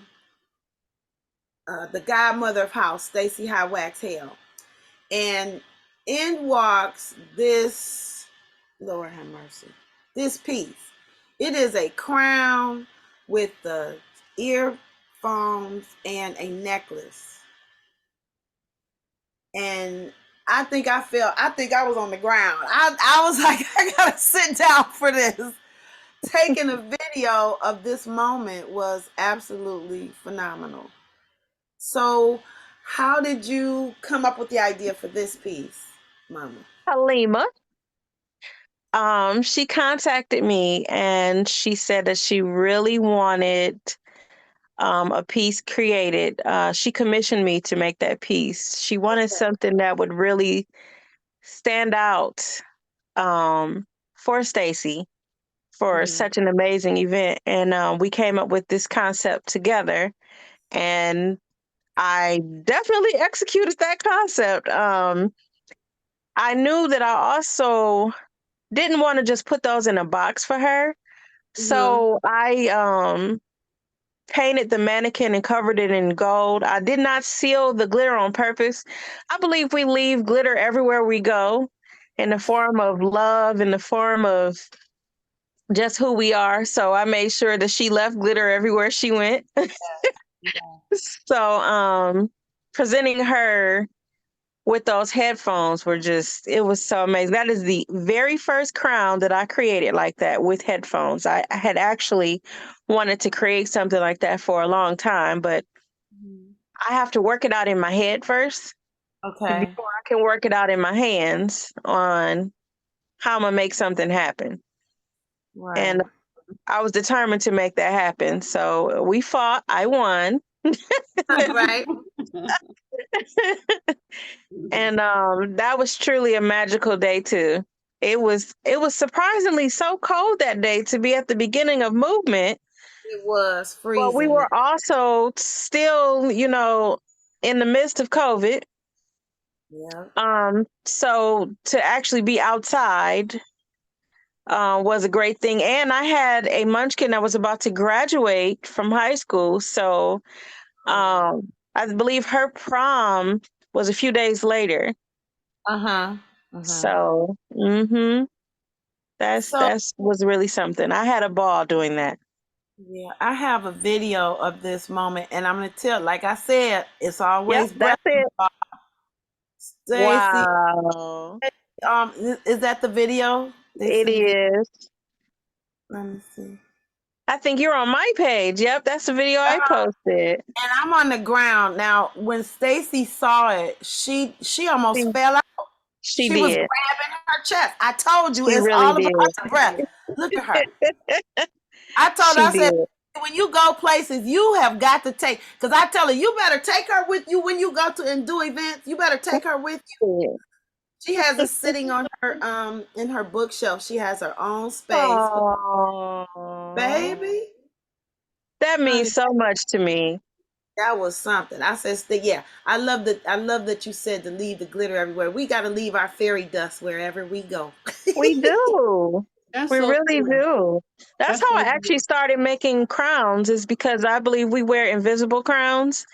the godmother of house, Stacy High Wax Hale, and in walks this Lord have mercy. This piece. It is a crown with the earphones and a necklace. And I think I was on the ground. I was like, I gotta sit down for this. Taking a video of this moment was absolutely phenomenal. So, how did you come up with the idea for this piece, Mama? Halima. She contacted me and she said that she really wanted a piece created. She commissioned me to make that piece. She wanted Okay. something that would really stand out for Stacy for Mhm. such an amazing event. And we came up with this concept together, and I definitely executed that concept. I knew that I also didn't want to just put those in a box for her. Mhm. So I painted the mannequin and covered it in gold. I did not seal the glitter on purpose. I believe we leave glitter everywhere we go in the form of love, in the form of just who we are. So I made sure that she left glitter everywhere she went. Yeah. So presenting her with those headphones were just, it was so amazing. That is the very first crown that I created like that with headphones. I had actually wanted to create something like that for a long time, but Mhm. I have to work it out in my head first Okay. before I can work it out in my hands on how I'm gonna make something happen. And Right. I was determined to make that happen. So we fought, I won. Right. And that was truly a magical day too. It was surprisingly so cold that day to be at the beginning of movement, It was but we freezing. were also still, in the midst of COVID. Yeah. So to actually be outside was a great thing. And I had a munchkin that was about to graduate from high school. So I believe her prom was a few days later. Uh huh. Uh huh. So that's So that's was really something. I had a ball doing that. yeah, I have a video of this moment, and I'm gonna tell. Like I said, it's Yep, always breath. that's it. Stacy, Wow. Is that the video? It is. Let me see. I think you're on my page. Yep, that's the video I posted. And I'm on the ground now. When Stacy saw it, she She, almost fell out. she She was did. grabbing her chest. I told you She it's really all did. about the breath. Look at her. I told her, She I said, did. when you go places, you have got to take, because I tell her, you better take her with you when you go to and do events. You better take her with you. She has it sitting on her in her bookshelf. She has her own space. Oh, Baby, that honey, means so much to me. that was something. I said, yeah, I love that you said to leave the glitter everywhere. We got to leave our fairy dust wherever we go. We do. That's We so really cool. do. That's That's how so I cool. actually started making crowns, is because I believe we wear invisible crowns.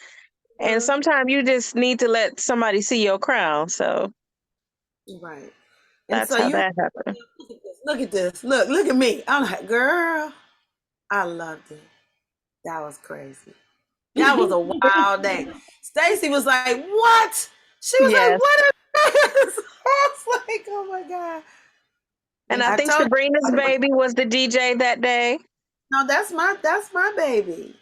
And sometimes you just need to let somebody see your crown. So Right. And that's so how you that happened. look at this. Look at me. I'm like, girl, I loved it. That was crazy. That was a wild day. Stacy was like, what? She was like, Yes. what is this? I was like, oh my God. And I I think told Sabrina's you, baby was the DJ that day. no, that's my baby.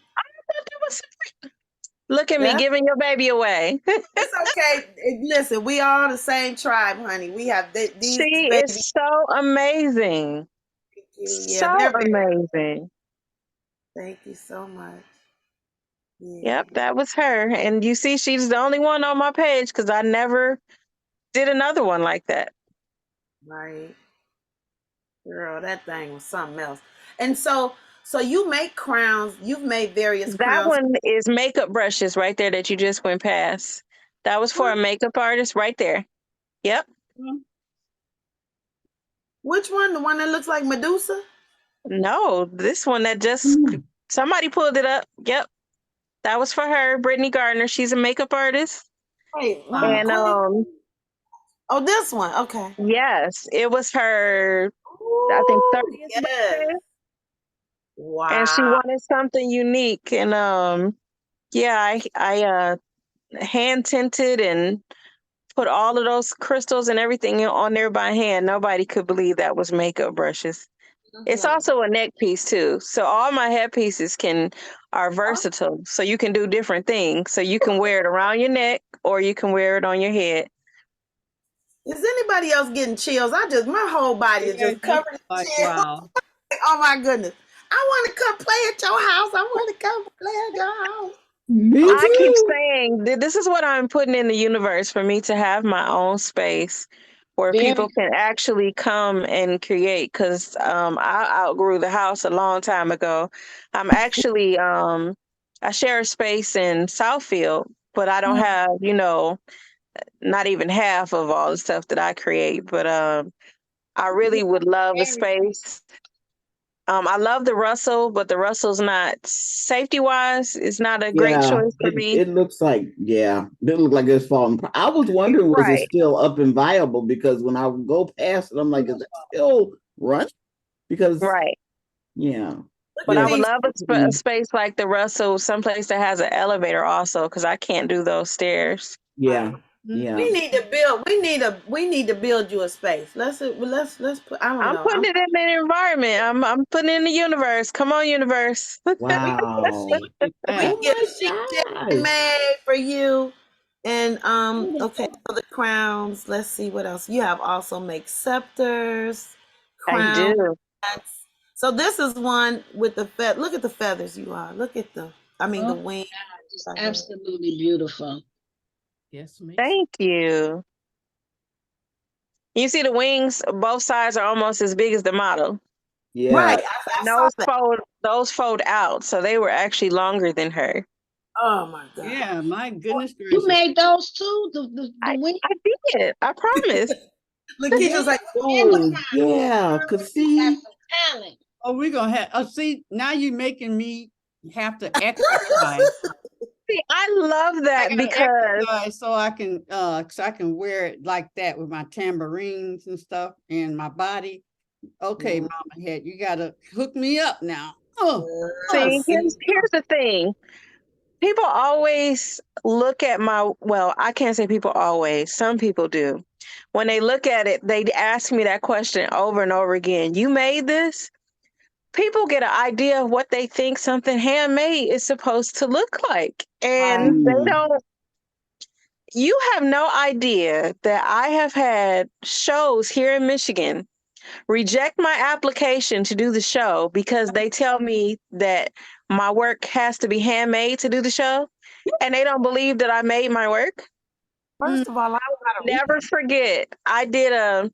Look at me Yeah, giving your baby away. it's okay. Listen, we all the same tribe, honey. We have She these is babies. so amazing. Yeah, So they're very. amazing. Thank you so much. Yeah, Yep, that was her. And you see, she's the only one on my page because I never did another one like that. right. Girl, that thing was something else. And so you make crowns. You've made various That crowns. one is makeup brushes right there that you just went past. That was for a makeup artist right there. Yep. Which one? The one that looks like Medusa? No, this one that just somebody pulled it up. Yep. That was for her, Brittany Gardner. She's a makeup artist. Wait, And Queen. Oh, this one. Okay. yes, it was her, I think, Ooh, 30th yes. birthday. And she Wow. wanted something unique. And yeah, I hand tinted and put all of those crystals and everything on there by hand. Nobody could believe that was makeup brushes. It's also a neck piece too. So all my headpieces are versatile. So you can do different things. So you can wear it around your neck or you can wear it on your head. Is anybody else getting chills? My whole body is Yeah, just that's covered in like, chills. wow. Oh my goodness. I want to come play at your house. I want to come play at your house. Me I keep too. saying that this is what I'm putting in the universe for me to have my own space where people can actually come and create. Because I outgrew the house a long time ago. I'm actually I share a space in Southfield, but I don't have not even half of all the stuff that I create. But I really would love a space. I love the Russell, but the Russell's not safety wise. It's not a great Yeah, choice for me. it looks like, it looked like it's falling. I was wondering, was it Right. still up and viable? Because when I would go past it, I'm like, is it still running? Because, Right. yeah. But I would These- love a space like the Russell, someplace that has an elevator also, because I can't do those stairs. Yeah. We Yeah. need to build. We need to build you a space. Let's put. I don't I'm know. putting it in the environment. I'm putting it in the universe. Come on, universe. Wow. Look at We that. can get a Oh sheet my tent gosh. made for you. And okay, so the crowns. Let's see what else. You have also make scepters, I crown. do. So this is one with the look at the feathers you are. Look at the the Oh, wing. just absolutely beautiful. Yes, miss. Thank you. You see the wings, both sides are almost as big as the model. Yeah. Right. I And saw that. those fold out, so they were actually longer than her. Oh my God. Yeah, my goodness You gracious. made those too, the wing. I did. I promise. Lakeisha's like, Oh, yeah. Cause see, Talent. Oh, we're gonna have see now you're making me have to exercise. See, I love I that gotta because exercise so I can wear it like that with my tambourines and stuff and my body. Okay, Yeah. Mama Head, you gotta hook me up now. Oh, see, see. here's the thing. People always look at I can't say people always, some people do. When they look at it, they ask me that question over and over again. You made this? People get an idea of what they think something handmade is supposed to look like. And Right. they Mm. don't, you have no idea that I have had shows here in Michigan reject my application to do the show because they tell me that my work has to be handmade to do the show. And they don't believe that I made my work. First of all, I know how to read. Never forget, I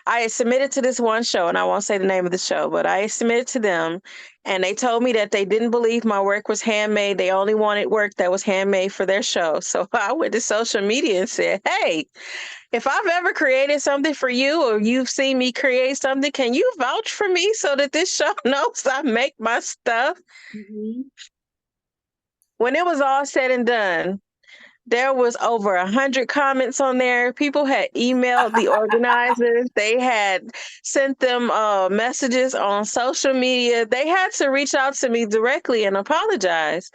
had submitted to this one show, and I won't say the name of the show, but I submitted to them, and they told me that they didn't believe my work was handmade. They only wanted work that was handmade for their show. So I went to social media and said, hey, if I've ever created something for you or you've seen me create something, can you vouch for me so that this show knows I make my stuff? Mhm. When it was all said and done, there was over 100 comments on there. People had emailed the organizers. They had sent them messages on social media. They had to reach out to me directly and apologize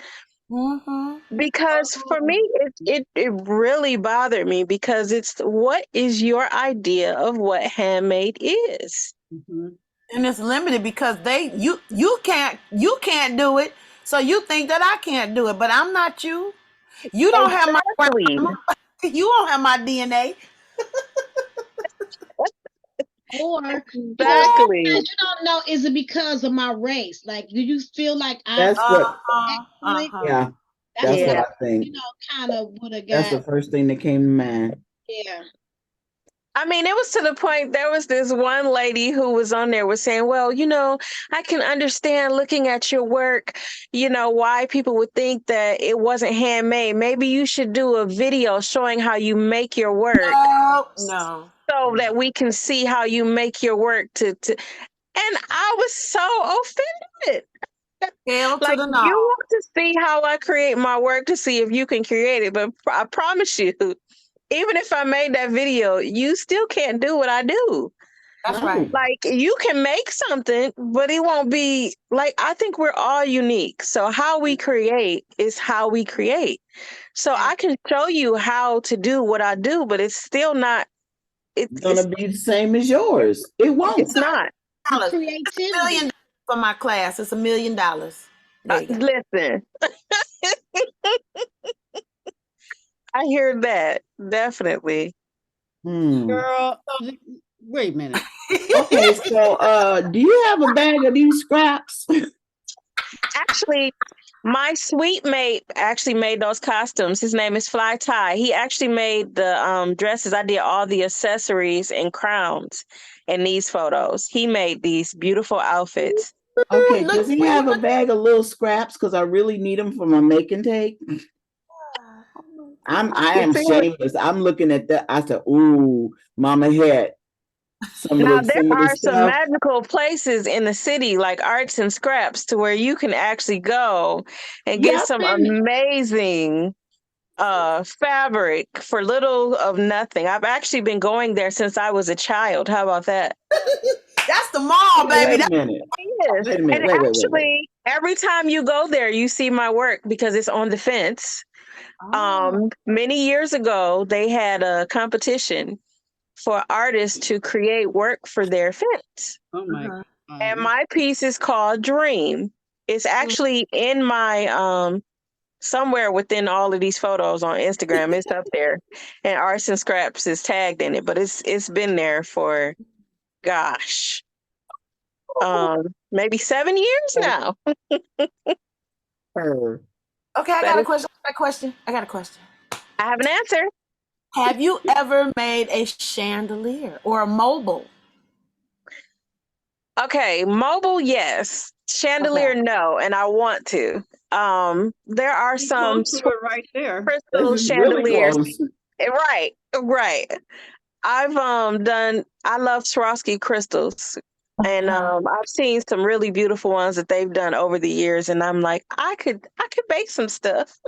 Mm-hmm. because for me, it really bothered me because it's what is your idea of what handmade is? Mhm. And it's limited because you can't do it. So you think that I can't do it, but I'm not you. You don't have my Exactly. you don't have my DNA. Or Exactly. sometimes you don't know, is it because of my race? Like, do you feel like I That's what, Uh-huh. excellent? Uh-huh. yeah, That's that's what what Yeah. I, I think. kind of would have That's the got. first thing that came to mind. Yeah. I mean, it was to the point there was this one lady who was on there was saying, well, I can understand looking at your work, why people would think that it wasn't handmade. Maybe you should do a video showing how you make your work No. so that we can see how you make your work to and I was so offended. Hell to Like, the you no. want to see how I create my work to see if you can create it, but I promise you, even if I made that video, you still can't do what I do. That's No. right. Like, you can make something, but it won't be like, I think we're all unique. So how we create is how we create. So I can show you how to do what I do, but it's still not, Gonna be the same as yours. It won't. it's not. The $1 creativity. for my class. It's $1 million. There you go. Listen, I hear that. Definitely. Hmm. Girl, wait a minute. Okay, so do you have a bag of these scraps? Actually, my sweet mate actually made those costumes. His name is Fly Tie. He actually made the dresses. I did all the accessories and crowns in these photos. He made these beautiful outfits. Okay, Look, does he have a bag of little scraps? Because I really need them for my make and take. I You am see what- shameless. I'm looking at that. I said, "Ooh, Mama had Now, there some of the are some stuff." magical places in the city like Arts and Scraps to where you can actually go and get Yeah, some Been there. amazing fabric for little of nothing. I've actually been going there since I was a child. How about that? that's the mall, baby. wait a minute. Yes. Wait a minute. And Wait. actually, every time you go there, you see my work because it's on the fence. Many years ago, they had a competition for artists to create work for their fence. Oh my Uh-huh. And God. my piece is called Dream. It's actually in my somewhere within all of these photos on Instagram. It's up there. And Arts and Scraps is tagged in it, but it's been there for gosh. Maybe 7 years now. Her. Okay, I That got a is, question. I got a question. I have an answer. Have you ever made a chandelier or a mobile? Okay, mobile, yes. Okay. Chandelier, no, and I want to. There are You some close to it right there. This crystal is really chandeliers. close. Right, right. I've I love Swarovski crystals. And I've seen some really beautiful ones that they've done over the years, and I'm like, I could make some stuff.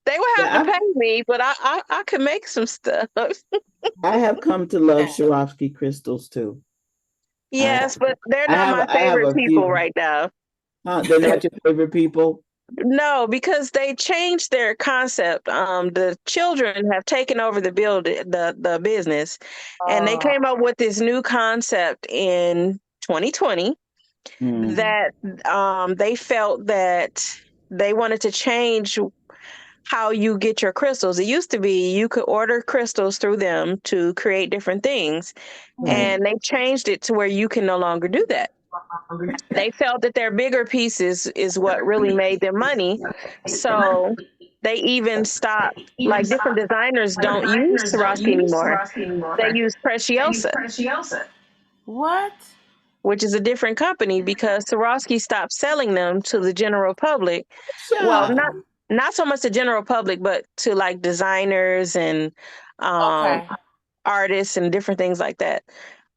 They would have to Yeah, pay me, but I could make some stuff. I have come to love Swarovski crystals too. Yes, but they're not my I have favorite a people few. right now. They're not your favorite people. No, because they changed their concept. The children have taken over the business, and they came up with this new concept in 2020 Mm. that they felt that they wanted to change how you get your crystals. It used to be you could order crystals through them to create different things, Right. and they changed it to where you can no longer do that. They felt that their bigger pieces is what really made them money. So they even stopped, like different designers don't use Swarovski anymore. They use Preciosa, What? which is a different company because Swarovski stopped selling them to the general public. Well, Child. not so much the general public, but to like designers and Okay. artists and different things like that.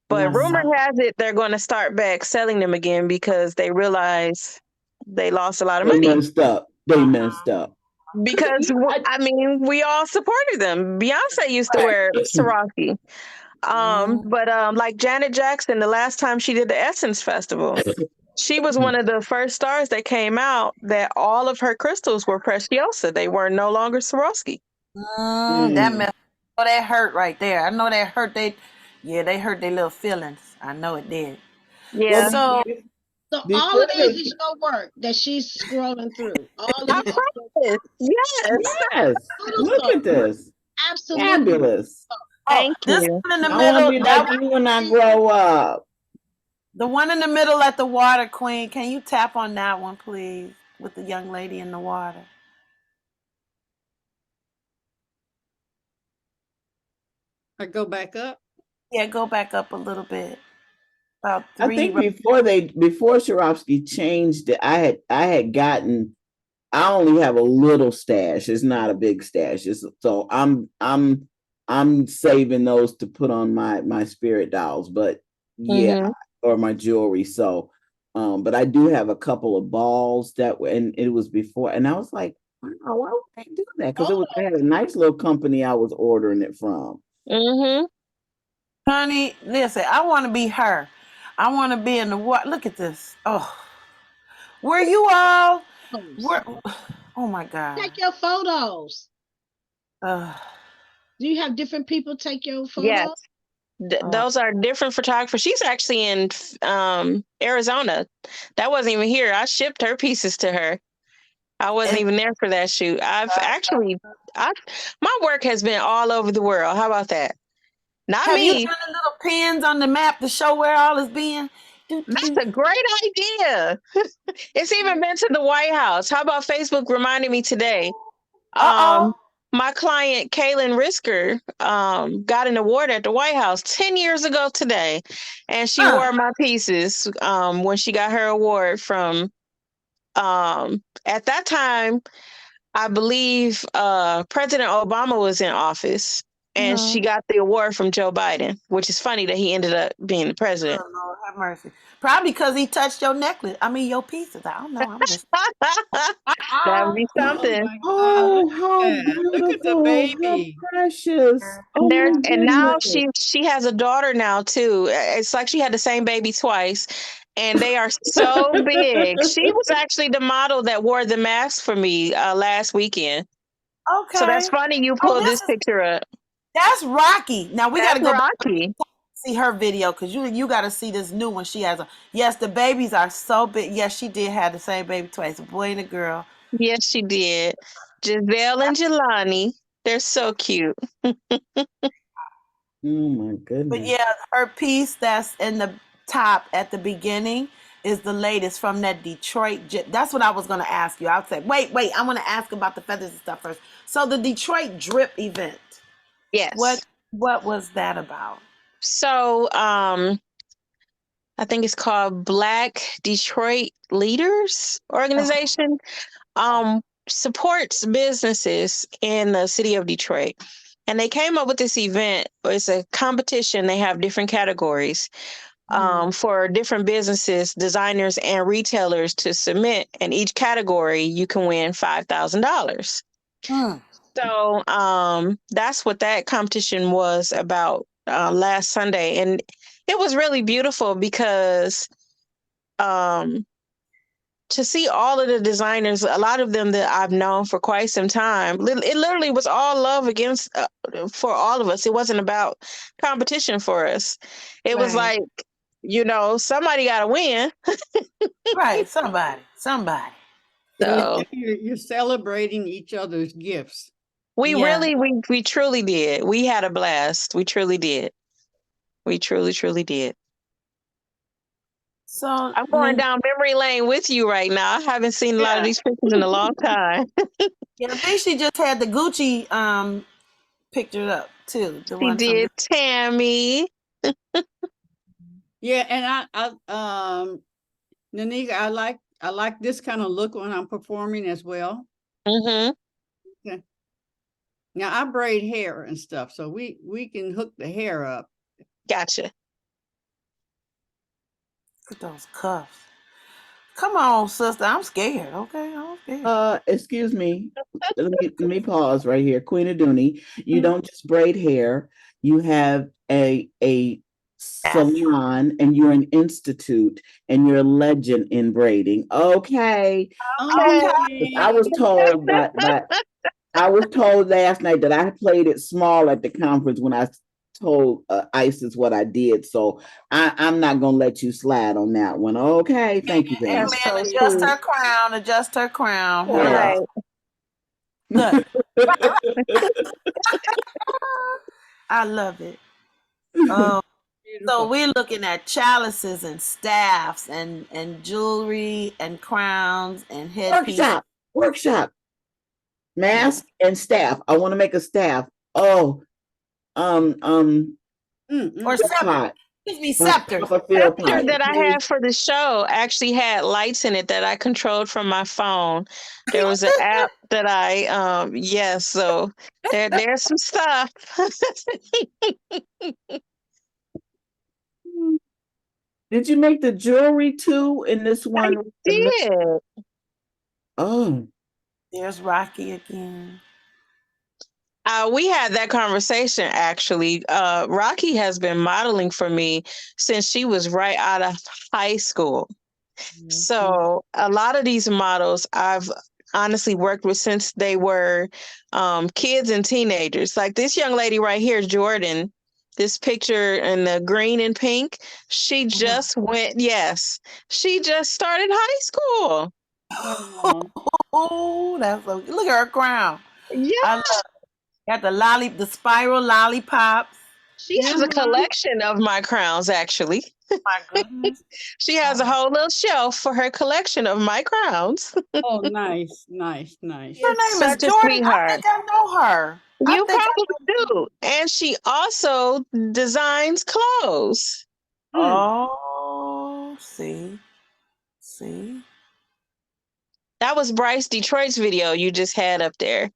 But rumor has it they're going to start back selling them again because they realize they lost a lot of They money. messed up. They messed up. Because I mean, we all supported them. Beyonce used to wear Swarovski. But like Janet Jackson, the last time she did the Essence Festival, she was one of the first stars that came out that all of her crystals were Preciosa. They were no longer Swarovski. That mess. Oh, that hurt right there. I know that hurt. They hurt their little feelings. I know it did. Yeah. Well, So, So all before of these they, is your work that she's scrolling through. All of I these promise. Yes. yes, look at beautiful. this. Absolutely. Fabulous. Thank this you. one in the I want to middle, be like you when I grow up. the one in the middle at the water, Queen. Can you tap on that one, please, with the young lady in the water? I go back up. Yeah, go back up a little bit. About I three. think before Swarovski changed it, I had gotten. I only have a little stash. It's not a big stash. So I'm saving those to put on my spirit dolls. But yeah, Mm-hmm. or my jewelry. So, but I do have a couple of balls and it was before, and I was like, wow, why would they do that? Because I had a nice little company I was ordering it from. Mm-hmm. Honey, listen, I want to be her. I want to be in the water. Look at this. Oh, were you all? Were, oh my God. Take your photos. Uh, Do you have different people take your Yes. photos? Those are different photographers. She's actually in Arizona. That wasn't even here. I shipped her pieces to her. I wasn't even there for that shoot. My work has been all over the world. How about that? Not have you me. done the little pins on the map to show where all is being? That's a great idea. It's even been to the White House. How about Facebook reminding me today? Uh-oh. My client, Kaylin Risker, got an award at the White House 10 years ago today. And she wore my pieces when she got her award from, at that time, I believe President Obama was in office. And she got the award from Joe Biden, which is funny that he ended up being the president. Oh, Lord, have mercy. Probably because he touched your necklace. I mean, your pieces. I don't know. I'm just. That would be Oh something. my God, Oh, look at how that. Look at the beautiful! How baby. precious! Oh my And now goodness! she has a daughter now too. It's like she had the same baby twice, and they are so big. She was actually the model that wore the mask for me last weekend. So that's Okay. funny you Oh, pulled this picture up. that's Rocky. Now we got That's to go back Rocky. and see her video because you got to see this new one she has. Yes, the babies are so big. Yes, she did have the same baby twice, a boy and a girl. Yes, she did. Giselle and Jelani. They're so cute. Oh my But goodness! yeah, her piece that's in the top at the beginning is the latest from that Detroit. That's what I was going to ask you. I would say, wait, I want to ask about the feathers and stuff first. So the Detroit drip event, Yes. what was that about? So I think it's called Black Detroit Leaders Organization. Supports businesses in the city of Detroit. And they came up with this event. It's a competition. They have different categories for different businesses, designers, and retailers to submit. In each category, you can win $5,000. So that's what that competition was about last Sunday. And it was really beautiful because to see all of the designers, a lot of them that I've known for quite some time, it literally was all love against for all of us. It wasn't about competition for us. It was Right. like, you know, somebody got to win. Right. Somebody. And it's So like you're celebrating each other's gifts. we Yeah. really, we truly did. We had a blast. We truly did. We truly, truly did. So I'm going down memory lane with you right now. I haven't seen a lot of these pictures in a long time. yeah, I think she just had the Gucci picture up too. The She one from did Tammy. Yeah, and Nneka, I like this kind of look when I'm performing as well. Mm-hmm. Okay. Now I braid hair and stuff, so we can hook the hair up. Gotcha. Look at those cuffs. Come on, sister. I'm scared. Okay, I'm scared. Excuse me. Let me pause right here. Queen Aduni, you don't just braid hair. You have a salon and you're an institute and you're a legend in braiding. Okay. Okay. I was told I was told last night that I played it small at the conference when I told Isis what I did. So I'm not gonna let you slide on that one. Okay, thank you very Evelyn, much. So adjust sweet. her crown. Adjust her crown. Yeah. Right. Look, I love it. Oh, so Beautiful. we're looking at chalices and staffs and jewelry and crowns and headpieces. Workshop, mask and staff. I want to make a staff. Oh, Or field scepters. pot, Excuse me, my scepters. proper field Picture pot. that I had for the show actually had lights in it that I controlled from my phone. There was an app that I yes, so there's some stuff. Did you make the jewelry too in this I one? did. Oh, There's Rocky again. We had that conversation actually. Rocky has been modeling for me since she was right out of high school. So a lot of these models I've honestly worked with since they were kids and teenagers. Like this young lady right here, Jordan, this picture in the green and pink, she just went, yes, she just started high school. Oh, that's so. Look at her crown. Yeah, I love got the spiral lollipops. she has a collection of my crowns, actually. My goodness. She has a whole little shelf for her collection of my crowns. Oh, nice. Her name is Such a Jordan. I sweetheart. think I know her. I You think probably do. And she also designs clothes. Oh, see. That was Bryce Detroit's video you just had up there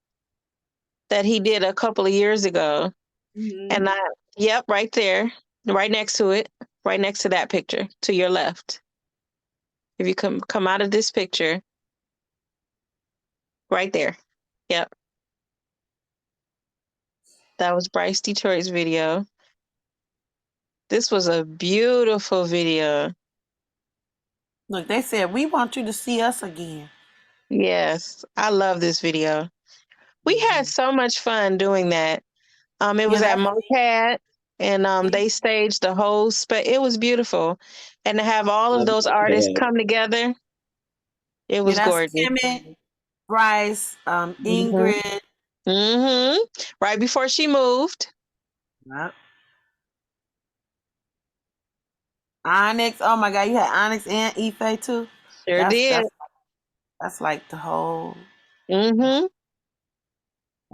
that he did a couple of years ago. And yep, right there, right next to it, right next to that picture to your left. If you come out of this picture, right there. Yep. That was Bryce Detroit's video. This was a beautiful video. Look, they said we want you to see us again. Yes, I love this video. We had so much fun doing that. It was at MoCat, and they staged the whole it was beautiful. And to have all of those artists come together, it was that's gorgeous. Timmy, Bryce, Ingrid. Mm-hmm. Right before she moved. Yep. Onyx. Oh my God, you had Onyx and Ife too. Sure did. That's like the whole. Mm-hmm.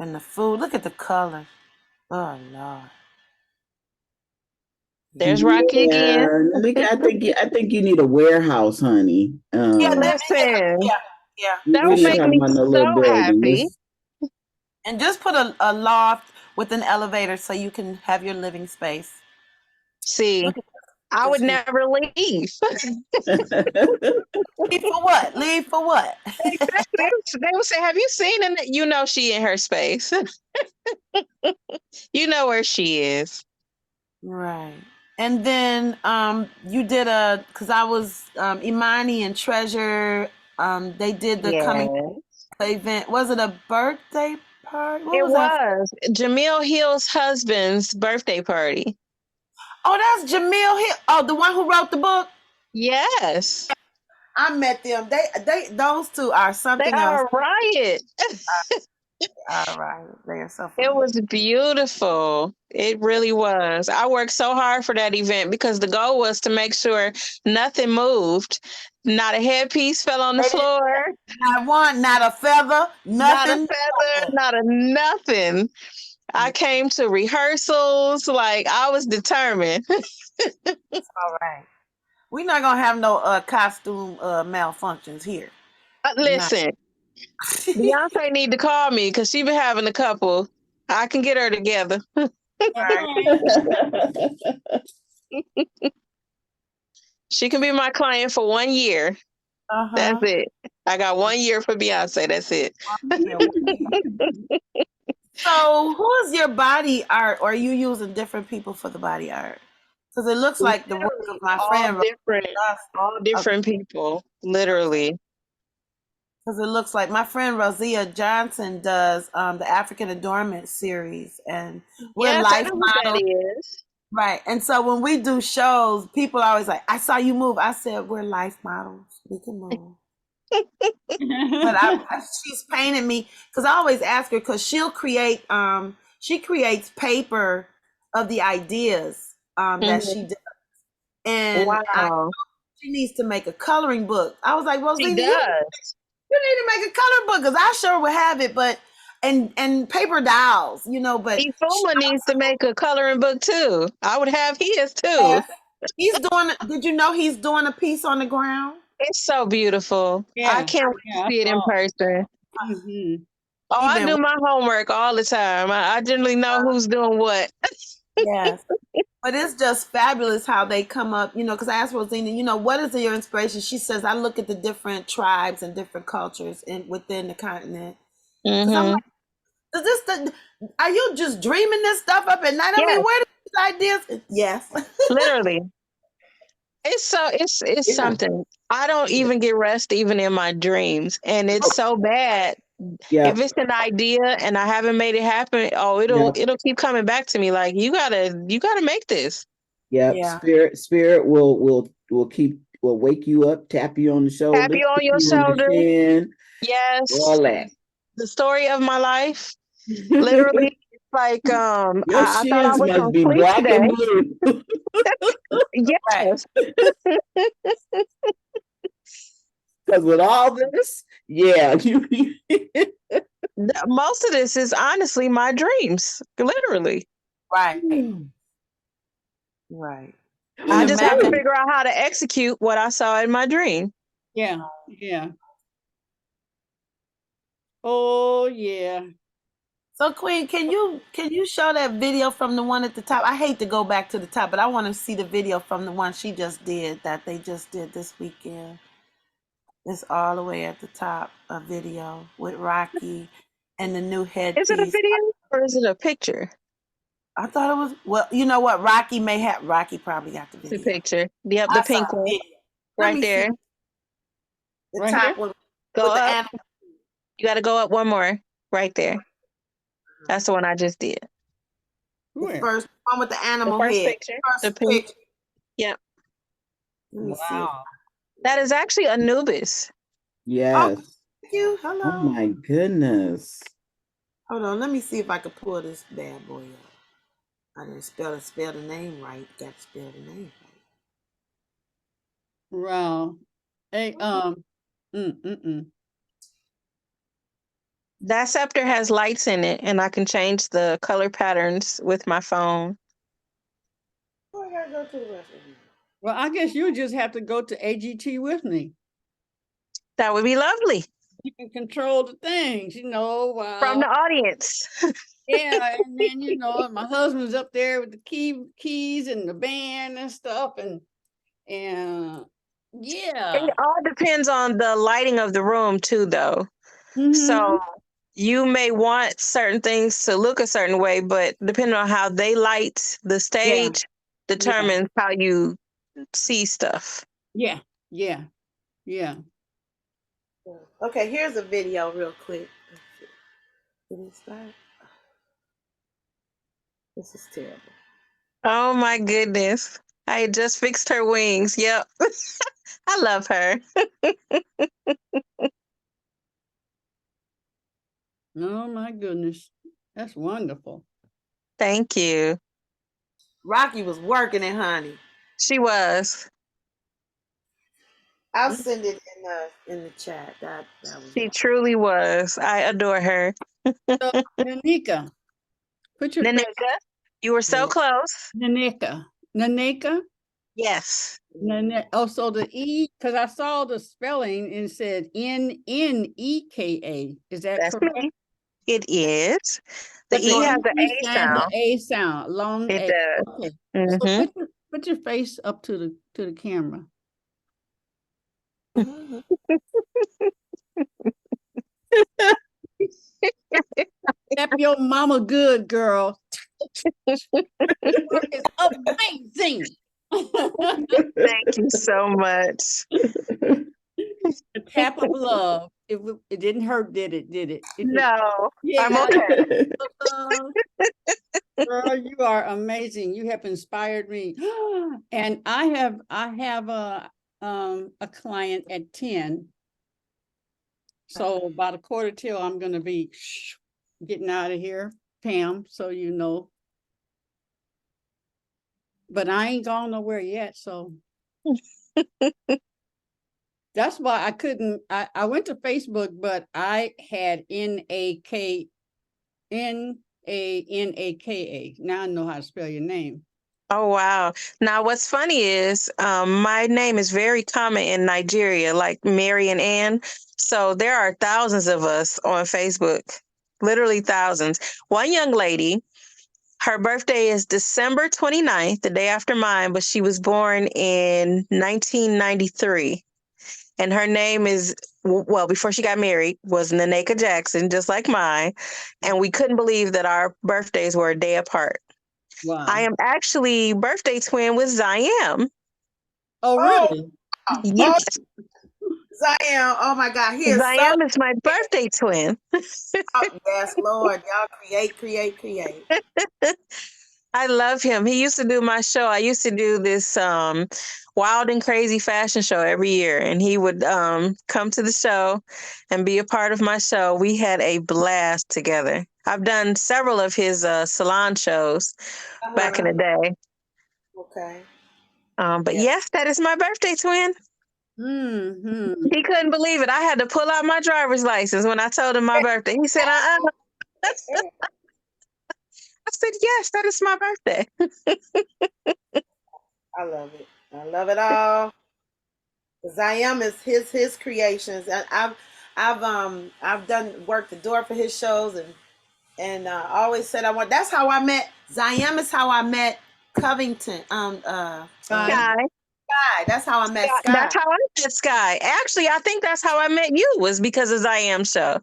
And the food. Look at the color. Oh Lord. There's Rocky again. Nneka, I think you need a warehouse, honey. Yeah, Listen, yeah. that We would need to make talk me about the so little building. happy. And just put a loft with an elevator so you can have your living space. See, I would never leave. Leave for what? Leave for what? Exactly. They would say, "Have you seen?" And you know she in her space. You know where she is. Right. And then you did because I was Imani and Treasure They did the coming Yeah. event. Was it a birthday party? What It was that? was Jamil Hill's husband's birthday party. Oh, that's Jamil Hill. Oh, the one who wrote the book. Yes. I met them. Those two are They something else. are a riot. All right, they are so It funny. was beautiful. It really was. I worked so hard for that event because the goal was to make sure nothing moved. Not a headpiece fell on the They didn't floor. not one, not a feather, Not a nothing. feather, not a nothing. I came to rehearsals like I was determined. All right. We're not gonna have no costume malfunctions here. Not. Listen, Beyonce need to call me because she been having a couple. I can get her together. She can be my client for 1 year. That's Uh-huh. it. I got 1 year for Beyonce. That's it. So, who is your body art, or are you using different people for the body art? Because it looks like the work of my all friend. different, all different people, literally. Because it looks like my friend Rosia Johnson does the African Adornment series, and we're Yes, I life know what that models, is. right? And so when we do shows, people are always like, "I saw you move." I said, "We're life models. We can move." But she's painting me because I always ask her because she'll create. She creates paper of the ideas that Mhm. she does, and Wow, she needs to make a coloring book. I was like, she Rosina, does. you need to make a coloring book because I sure would have it, but and paper dolls, but Ifuma needs to make a coloring book too. I would have his too. yes, he's doing. Did you know he's doing a piece on the ground? It's so beautiful. I Yeah, can't wait to yeah, I see it in saw. person. Mm-hmm. Oh, He I been do my homework all the time. I generally know who's doing what. yes, but it's just fabulous how they come up. Because I asked Rosina, what is your inspiration? She says I look at the different tribes and different cultures within the continent. Because I'm Hmm. like, are you just dreaming this stuff up at night? I mean, Yes, where do these ideas? Yes. literally. It's Yeah. something. I don't even get rest even in my dreams, and it's Oh, so bad. yeah. If it's an idea and I haven't made it happen, oh, it'll Yep. it'll keep coming back to me. Like you gotta make this. Yep. Yeah. Spirit will wake you up, tap you on the Tap shoulder, you on kick your you in the shoulder. shin, Yes, all that. the story of my life. Literally, it's like Your I thought I shins was must gonna be sleep black and today. blue. Right. Yes, Because with all this, yeah, most of this is honestly my dreams. Literally, Right. Right. And I me just have to too. imagine. figure out how to execute what I saw in my dream. Yeah, yeah. Oh, yeah. So, Queen, can you show that video from the one at the top? I hate to go back to the top, but I want to see the video from the one she just did that they just did this weekend. It's all the way at the top, a video with Rocky and the new Is it a headpiece. video or is it a picture? I thought it was, well, you know what? Rocky probably got the It's a video. picture. Yep, the I saw pink the one video. Let right me see there. the Right here? top one Go with the up. animal. You got to go up one more right there. That's the one I just did. The Where? first one with the The animal first head. picture, the First pink. picture. Yep. Let me see if. Wow. That is actually Anubis. Oh, Yes. thank you. Oh Hello. my goodness. Hold on. Let me see if I can pull this bad boy up. I didn't spell the name right. Got to spell the name Wow. Hey, right. mm. That scepter has lights in it, and I can change the color patterns with my phone. Oh, I gotta go to the rest of them. Well, I guess you just have to go to AGT with me. That would be lovely You can control the things, from the while audience. yeah, and then my husband's up there with the keys and the band and stuff, and yeah. It all depends on the lighting of the room, too, though. So you may want certain things to look a certain way, but depending on how they light the Yeah, stage yeah, determines how you see stuff. yeah, yeah, yeah. Okay, here's a video real quick. Did it start? This is terrible. Oh my goodness. I just fixed her wings. Yep. I love her. Oh my goodness. That's wonderful. Thank you. Rocky was working it, honey. She was. I'll send it in the chat. That was She truly was. I adore her. So, Nneka, put your face. Nneka, you were so close. Nneka. Nneka? Yes. Oh, so the E, because I saw the spelling and said Nneka. Is that That's correct? me. It is. The But E has the E A stands sound. for A sound, long It A. does. Okay. So Mhm. put your face up to the camera. Mhm. Step your mama good, girl. Work is amazing. Thank you so much. A tap of love. It didn't hurt, did it? Did it? No, Yeah. I'm okay. Girl, you are amazing. You have inspired me. And I have a client at 10. So about a quarter till I'm gonna be getting out of here, Pam, so you know. But I ain't gone nowhere yet, so that's why I couldn't. I went to Facebook, but I had Nneka. Now I know how to spell your name. Oh, wow. Now, what's funny is my name is very common in Nigeria, like Mary and Ann. So there are thousands of us on Facebook, literally thousands. One young lady, her birthday is December 29th, the day after mine, but she was born in 1993. And her name is, well, before she got married, was Nneka Jackson, just like mine. And we couldn't believe that our birthdays were a day apart. Wow. I am actually birthday twin with Ziam. Oh, really? Yes. Zion, oh my God, he is so. Ziam is my birthday twin. Yes, Lord, y'all create. I love him. He used to do my show. I used to do this wild and crazy fashion show every year, and he would come to the show and be a part of my show. We had a blast together. I've done several of his salon shows back in the day. Okay. But Yeah. yes, that is my birthday twin. Mm-hmm. He couldn't believe it. I had to pull out my driver's license when I told him my birthday. He said, I said, yes, that is my birthday. I love it. I love it all. Ziam is his creations, and I've done work the door for his shows, and always said I want. That's how I met Ziam. Is how I met Covington. Sky. Sky. That's how I met Yeah, Sky. that's how I met Sky. Actually, I think that's how I met you, was because of Ziam show.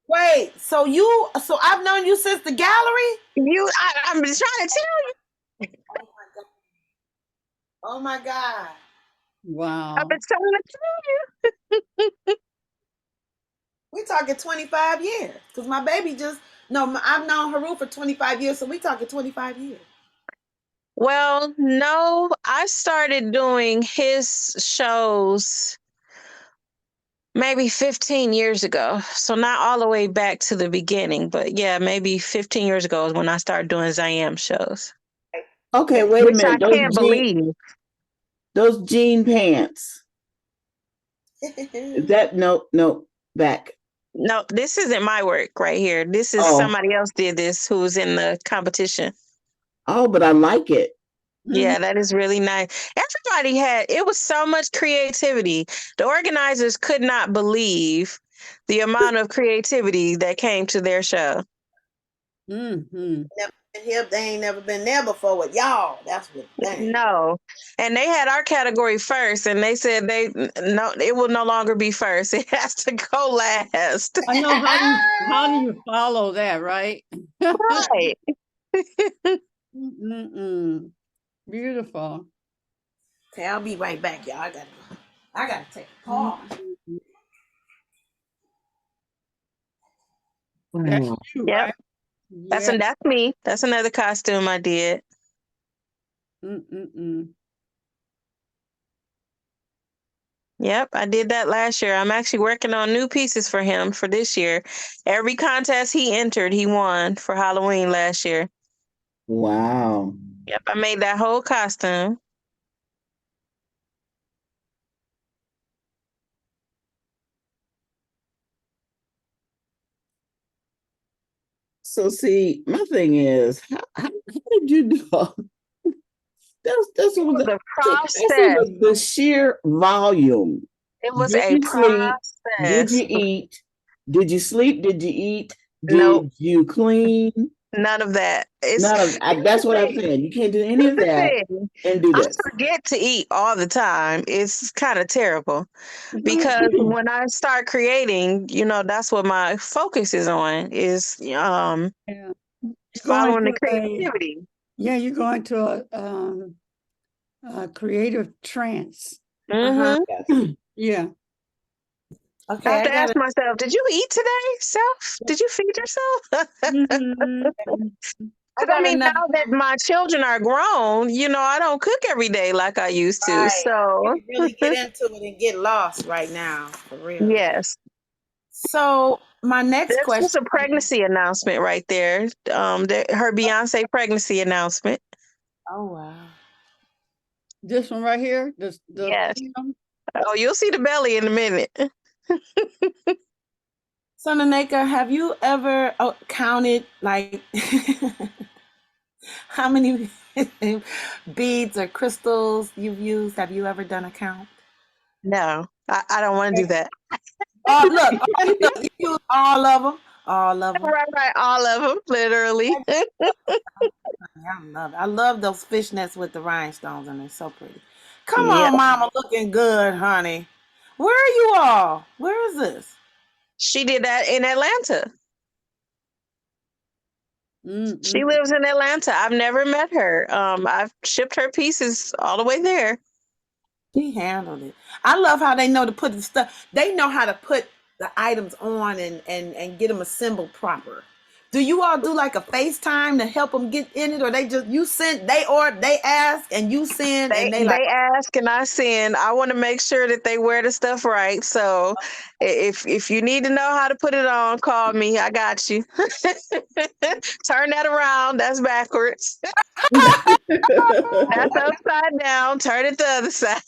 Wait, so I've known you since the gallery? I'm just trying to tell you. Oh my God. Wow. I've been trying to tell you. We're talking 25 years. Because my baby I've known Hetheru for 25 years, so we talking 25 years. Well, no, I started doing his shows maybe 15 years ago. So not all the way back to the beginning, but yeah, maybe 15 years ago is when I started doing Ziam shows. Okay, wait a Which I minute. can't believe. Those jean pants. Is that no back? No, this isn't my work right here. This is somebody else did this who's in the competition. Oh, but I like it. Yeah, that is really nice. It was so much creativity. The organizers could not believe the amount of creativity that came to their show. Mm-hmm. They ain't never been there before with y'all. That's what dang. No. And they had our category first, and they said it will no longer be first. It has to go last. I know how do you follow that, right? Right. Beautiful. Okay, I'll be right back, y'all. I gotta take a pause. That's Wow. you, Yep. right? Yeah. That's me. That's another costume I did. Mm-mm-mm. Yep, I did that last year. I'm actually working on new pieces for him for this year. Every contest he entered, he won for Halloween last year. Wow. Yep, I made that whole costume. So see, my thing is, how did you do? That's It what was a that's process. the sheer volume. It was Did a you sleep? Did process. you eat? Did you sleep? Did you eat? Nope, Did you clean? none of that. None of Here's that's the what I'm thing. saying. You can't do any Here's of the that thing. and do I this. forget to eat all the time. It's kind of terrible Look because at you. when I start creating, that's what my focus is on is Yeah. You're going following the to creativity. you're going to a creative trance. Mm-hmm. Yes. Yeah. I Okay, have I to got ask it. myself, did you eat today, self? Did you feed yourself? Mhm. I Because I got mean, another now that my children are grown, I don't cook every day like I used to. right. You So, can really get into it and get lost right now, for real. yes, So my next that's question. just a pregnancy announcement right there. Her Beyonce pregnancy announcement. Oh wow. This one right here, the Yes. film. Oh, you'll see the belly in a minute. So Nneka, have you ever counted like how many beads or crystals you've used? Have you ever done a count? No, I don't want to do that. Oh, look, you use all of them. All of them. Right, all of them, literally. I love it. I love those fishnets with the rhinestones, and they're so pretty. Come Yep. on, mama, looking good, honey. Where are you all? Where is this? She did that in Atlanta. She Mm-mm. lives in Atlanta. I've never met her. I've shipped her pieces all the way there. She handled it. I love how they know to put the stuff. They know how to put the items on and get them assembled proper. Do you all do like a FaceTime to help them get in it, or they just you send they ask and you send They and they like they ask and I send. I want to make sure that they wear the stuff right. So if you need to know how to put it on, call me. I got you. Turn that around. That's backwards. That's upside down. Turn it the other side.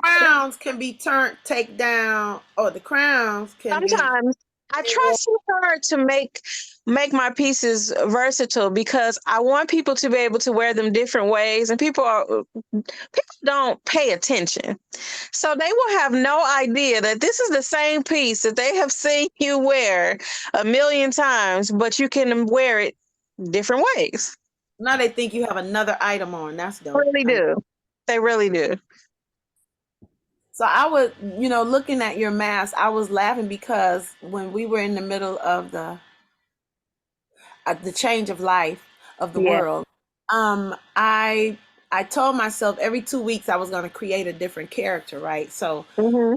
crowns can be turned take down, or the crowns can be. Sometimes I try so hard to make my pieces versatile because I want people to be able to wear them different ways, and people don't pay attention. So they will have no idea that this is the same piece that they have seen you wear a million times, but you can wear it different ways. Now they think you have another item on. That's They dope. really do. They really do. So I was, looking at your mask, I was laughing because when we were in the middle of the change of life of the Yeah. world, I told myself every 2 weeks I was going to create a different character, right? So Hmm.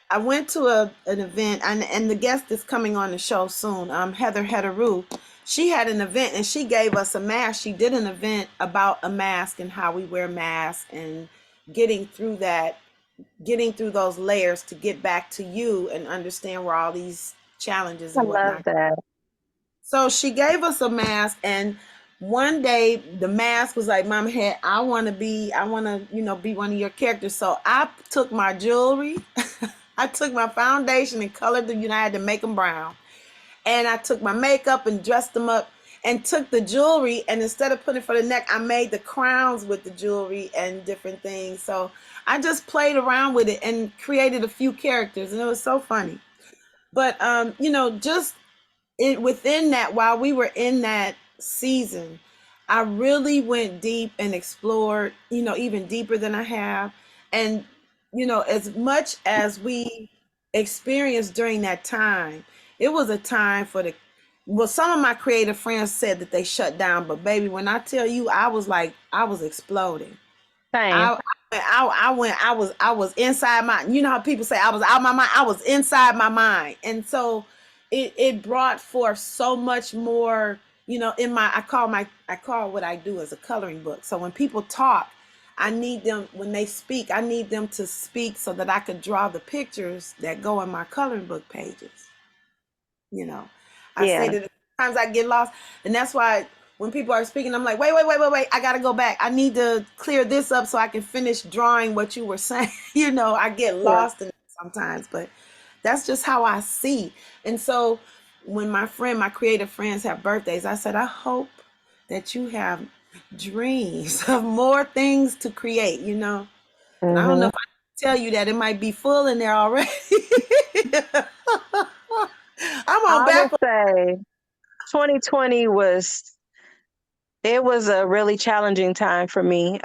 I went to an event, and the guest is coming on the show soon. Hetheru. She had an event and she gave us a mask. She did an event about a mask and how we wear masks and getting through that, getting through those layers to get back to you and understand where all these challenges I and love whatnot. that. So she gave us a mask, and one day the mask was like, "Mom, head, I want to be one of your characters." So I took my jewelry, I took my foundation and colored them. I had to make them brown, and I took my makeup and dressed them up, and took the jewelry, and instead of putting it for the neck, I made the crowns with the jewelry and different things. So I just played around with it and created a few characters, and it was so funny. But just within that, while we were in that season, I really went deep and explored, even deeper than I have. And as much as we experienced during that time, it was a time for the well, some of my creative friends said that they shut down, but baby, when I tell you, I was like, I was exploding. Same. I was inside my, how people say I was out my mind. I was inside my mind. And so it brought forth so much more, you know, in my I call what I do as a coloring book. So when people talk, I need them, when they speak, I need them to speak so that I could draw the pictures that go in my coloring book pages. You know, I say Yeah. that sometimes I get lost, and that's why when people are speaking, I'm like, wait, I gotta go back. I need to clear this up so I can finish drawing what you were saying. You know, I get Yeah. lost in it sometimes, but that's just how I see. And so when my creative friends have birthdays, I said, I hope that you have dreams of more things to create, you know. And I don't know Hmm. if I can tell you that it might be full in there already. I'm on I would back. say 2020 was a really challenging time for me.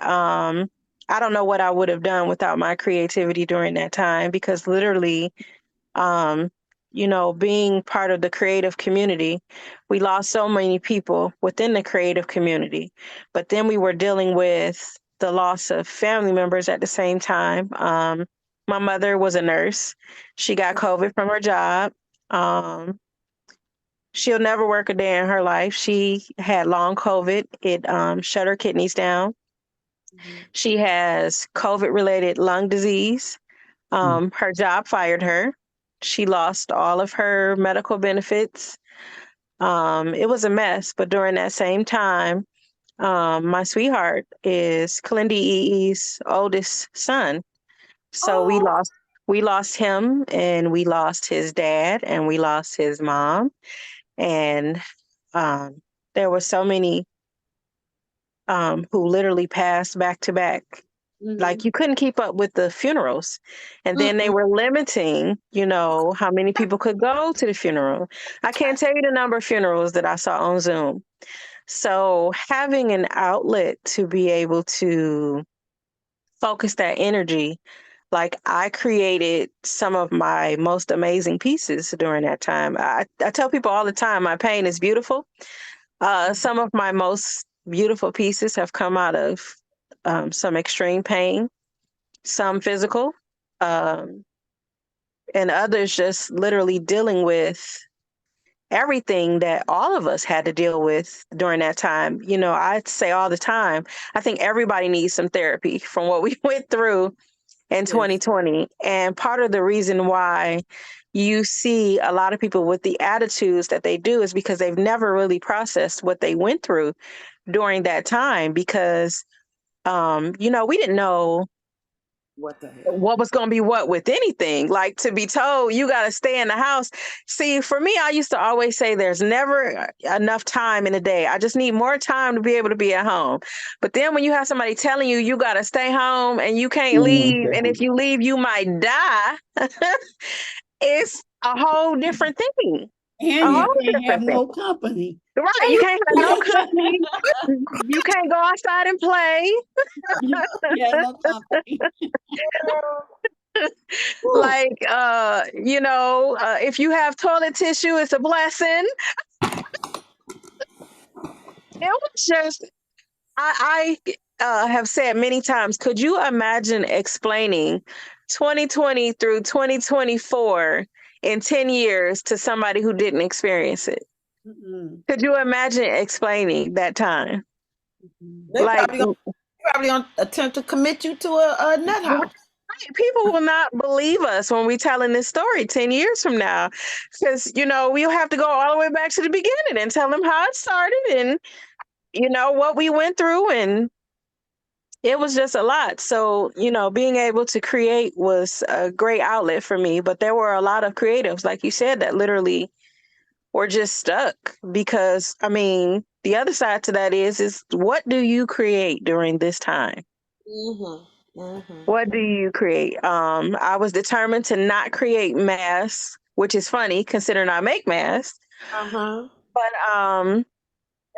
I don't know what I would have done without my creativity during that time because literally, um, being part of the creative community, we lost so many people within the creative community. But then we were dealing with the loss of family members at the same time. My mother was a nurse. She got COVID from her job. Um, she'll never work a day in her life. She had long COVID. It shut her kidneys down. She has COVID related lung disease. Her job fired her. She lost all of her medical benefits. It was a mess, but during that same time, my sweetheart is Kalindi EE's oldest son. So Oh, we lost him and we lost his dad and we lost his mom. And there were so many who literally passed back to back. Like you couldn't keep up with the funerals. And then they were limiting, how many people could go to the funeral. I can't tell you the number of funerals that I saw on Zoom. So having an outlet to be able to focus that energy, like I created some of my most amazing pieces during that time. I tell people all the time, my pain is beautiful. Some of my most beautiful pieces have come out of some extreme pain, some physical, um, and others just literally dealing with everything that all of us had to deal with during that time. I say all the time, I think everybody needs some therapy from what we went through in yes. 2020. And part of the reason why you see a lot of people with the attitudes that they do is because they've never really processed what they went through during that time because, we didn't know What the hell? what was going to be what with anything. Like to be told you got to stay in the house. See, for me, I used to always say there's never enough time in a day. I just need more time to be able to be at home. But then when you have somebody telling you you got to stay home and you can't leave, and if you leave, you might die, it's a whole different thing. A And you whole can't have different thing. no company. Right. You can't have no company. You can't go outside and play. Yeah, no company. Like, if you have toilet tissue, it's a blessing. It was just, I have said many times, could you imagine explaining 2020 through 2024 in 10 years to somebody who didn't experience it? Mm-mm. Could you imagine explaining that time? They Like, probably gonna attempt to commit you to a nut house. people will not believe us when we're telling this story 10 years from now. Because, we'll have to go all the way back to the beginning and tell them how it started and, what we went through. And it was just a lot. So, being able to create was a great outlet for me. But there were a lot of creatives, like you said, that literally were just stuck because, the other side to that is what do you create during this time? What do you create? I was determined to not create masks, which is funny considering I make masks. But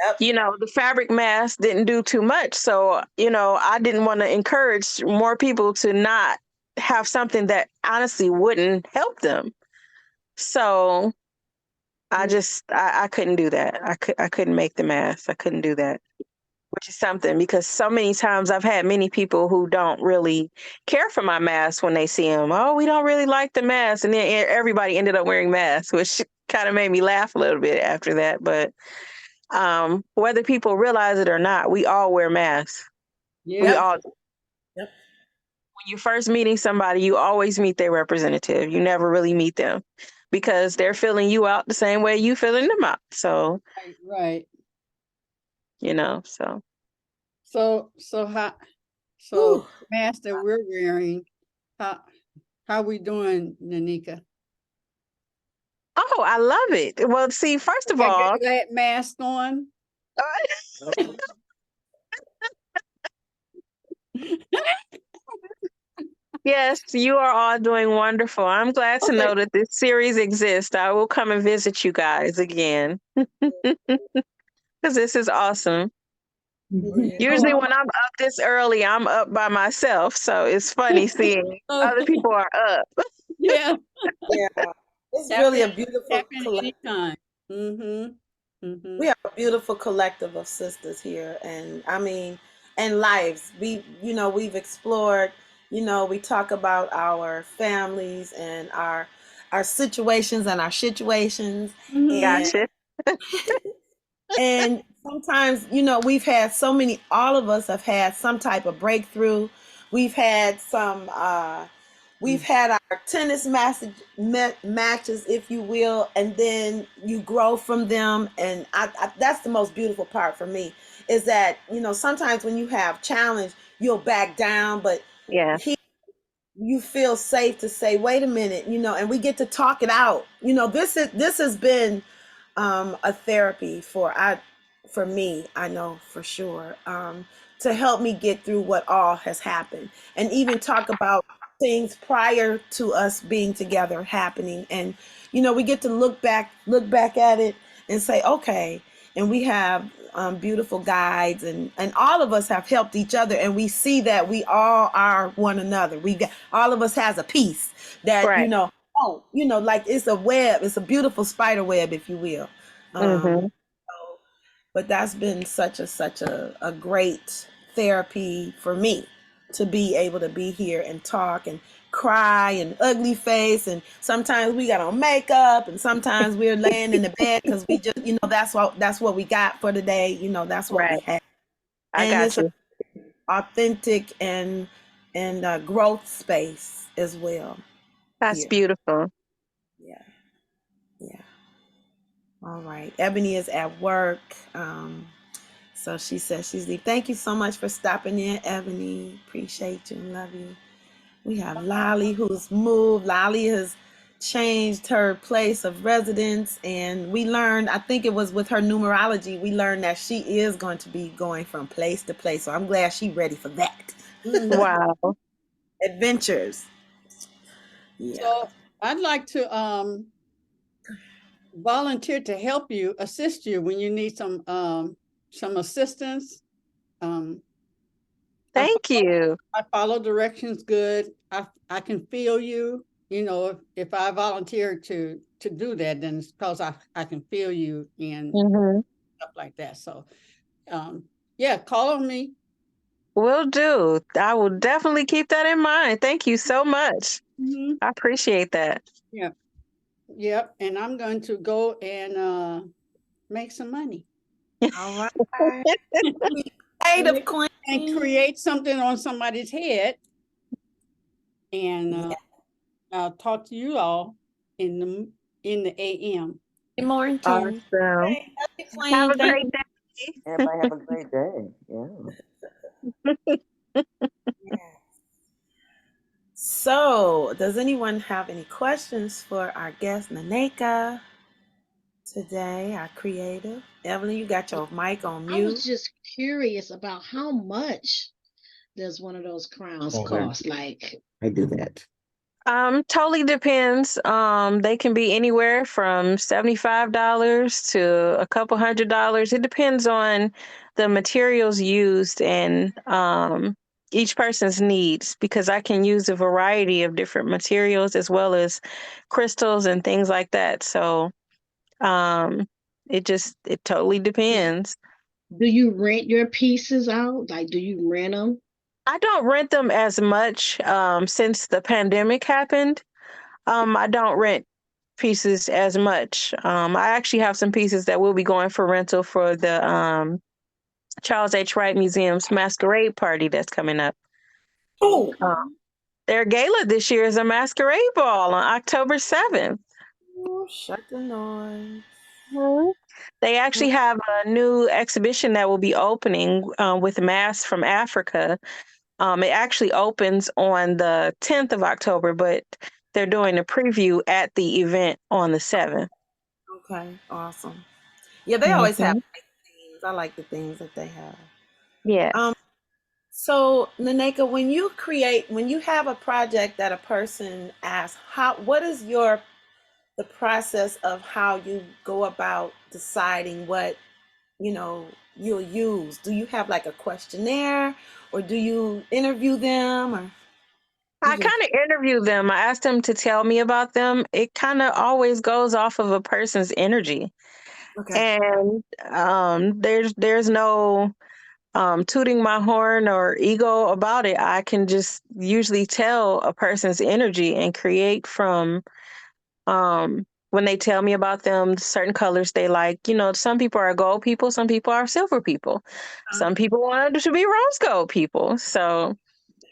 Yep. the fabric mask didn't do too much. So, I didn't want to encourage more people to not have something that honestly wouldn't help them. So I couldn't do that. I couldn't make the mask. I couldn't do that. Which is something because so many times I've had many people who don't really care for my mask when they see them. Oh, we don't really like the mask. And then everybody ended up wearing masks, which kind of made me laugh a little bit after that. But whether people realize it or not, we all wear masks. We Yeah. all. Yep. When you're first meeting somebody, you always meet their representative. You never really meet them because they're filling you out the same way you filling them out. So, Right. so. So mask that we're wearing, how we doing, Nneka? Oh, I love it. Well, see, first of all, Got that mask on. yes, you are all doing wonderful. I'm glad to know that this series exists. I will come and visit you guys again because this is awesome. Usually when I'm up this early, I'm up by myself. So it's funny seeing other people are up. Yeah. Yeah. It's really a beautiful collective. Anytime. Mm-hmm. We have a beautiful collective of sisters here, and I mean, and lives. We've explored. We talk about our families and our situations and our situations, and Gotcha. and sometimes we've had so many. All of us have had some type of breakthrough. We've had some. We've had our tennis matches, if you will, and then you grow from them. And that's the most beautiful part for me is that, sometimes when you have challenge, you'll back down, but Yeah. you feel safe to say, wait a minute, and we get to talk it out. This has been a therapy for me, I know for sure, to help me get through what all has happened and even talk about things prior to us being together happening. And we get to look back at it and say, okay, and we have beautiful guides, and all of us have helped each other, and we see that we all are one another. All of us has a piece that Right. like it's a web, it's a beautiful spider web, if you will. But that's been such a great therapy for me to be able to be here and talk and cry and ugly face, and sometimes we got on makeup, and sometimes we're laying in the bed because we just that's what we got for the day. That's what we Right. had, I and got it's you. authentic and growth space as well. That's Here. beautiful. Yeah. All right. Ebony is at work. So she says she's leaving. Thank you so much for stopping in, Ebony. Appreciate you and love you. We have Lolly who's moved. Lolly has changed her place of residence, and we learned, I think it was with her numerology, we learned that she is going to be going from place to place. So I'm glad she's ready for that. Wow. Adventures. Yeah. So I'd like to volunteer to help you, assist you when you need some assistance. Thank you. I follow directions good. I can feel you. If I volunteer to do that, then it's because I can feel you and stuff like that. So, yeah, call on me. Will do. I will definitely keep that in mind. Thank you so much. I appreciate that. Yeah. Yep. And I'm going to go and make some money. All right. Creative queen. And create something on somebody's head. And I'll talk to you all in the AM. Good morning. Awesome. Hey, have a great day. Everybody have a great day. Yeah. So, does anyone have any questions for our guest, Nneka, today, our creative? Evelyn, you got your mic on mute. I was just curious about how much does one of those crowns cost? Like, I do that. Totally depends. They can be anywhere from $75 to a couple $100. It depends on the materials used and each person's needs, because I can use a variety of different materials as well as crystals and things like that. So it totally depends. do you rent your pieces out? Like, do you rent them? I don't rent them as much since the pandemic happened. I don't rent pieces as much. I actually have some pieces that will be going for rental for the Charles H. Wright Museum's masquerade party that's coming up. Oh, Their gala this year is a masquerade ball on October 7th. shut the noise. Mhm. They actually have a new exhibition that will be opening with masks from Africa. It actually opens on the 10th of October, but they're doing a preview at the event on the 7th. Okay, awesome. Yeah, they always have Mhm. nice themes. I like the things that they have. Yeah. So Nneka, when you have a project that a person asks, what is the process of how you go about deciding what, you'll use? Do you have like a questionnaire, or do you interview them, or you I just kind of interview them. I asked them to tell me about them. It kind of always goes off of a person's energy. okay? And there's no tooting my horn or ego about it. I can just usually tell a person's energy and create from when they tell me about them, certain colors they like. Some people are gold people, some people are silver people, some people want to be rose gold people. So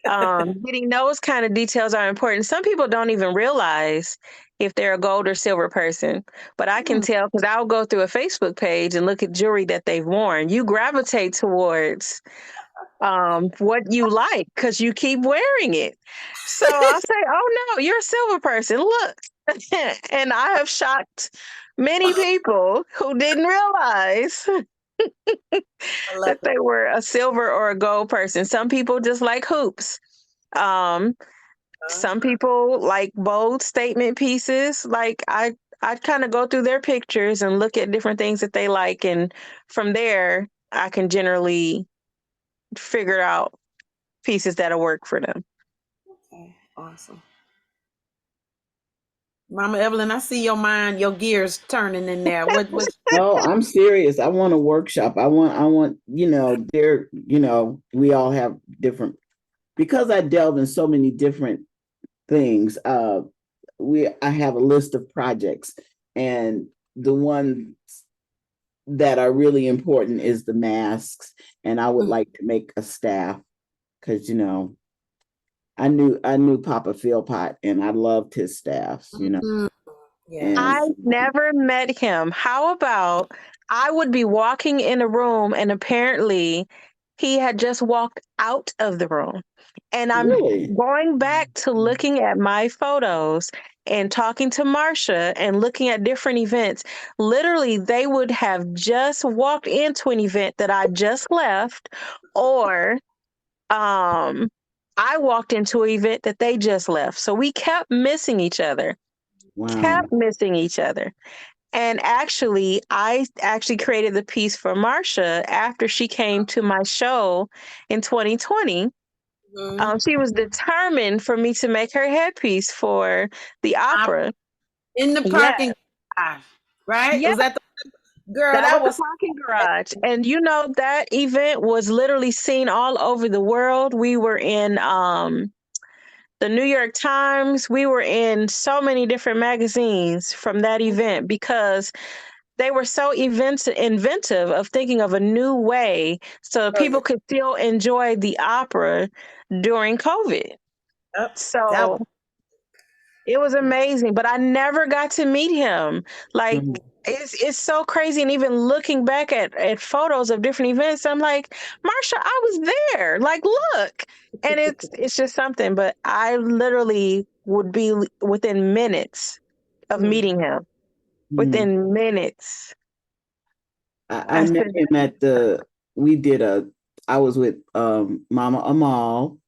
getting those kind of details are important. Some people don't even realize if they're a gold or silver person, but I can tell because I'll go through a Facebook page and look at jewelry that they've worn. You gravitate towards what you like because you keep wearing it. So I'll say, "Oh no, you're a silver person. Look," and I have shocked many people who didn't realize I love that they were a silver or a gold person. Some people just like hoops. Um, it. some people like bold statement pieces. Like I kind of go through their pictures and look at different things that they like, and from there I can generally figure out pieces that'll work for them. Okay, awesome. Mama Evelyn, I see your gears turning in there. What? No, I'm serious. I want a workshop. I want, we all have different, because I delve in so many different things. I have a list of projects, and the ones that are really important is the masks. And I would like to make a staff because, I knew Papa Philpott and I loved his staffs. Mm, And I yes. never met him. How about I would be walking in a room and apparently he had just walked out of the room. And I'm really, going back to looking at my photos and talking to Marsha and looking at different events. Literally, they would have just walked into an event that I just left, or um, I walked into an event that they just left. So we kept missing each other, wow, kept missing each other. And actually, I actually created the piece for Marsha after she came to my show in 2020. Mhm. She was determined for me to make her headpiece for the opera. In the Yeah, parking garage, right? yeah, Was that the girl? that That was the was parking garage. And that event was literally seen all over the world. We were in the New York Times. We were in so many different magazines from that event because they were so inventive of thinking of a new way so people brilliant. could still enjoy the opera during COVID. Yep, that was. So it was amazing, but I never got to meet him. Like mhm, it's so crazy. And even looking back at photos of different events, I'm like, Marsha, I was there. Like, look. And it's just something. But I literally would be within minutes of Mm. meeting him. mhm. Within minutes. I I Wow. met said, him I was with Mama Amal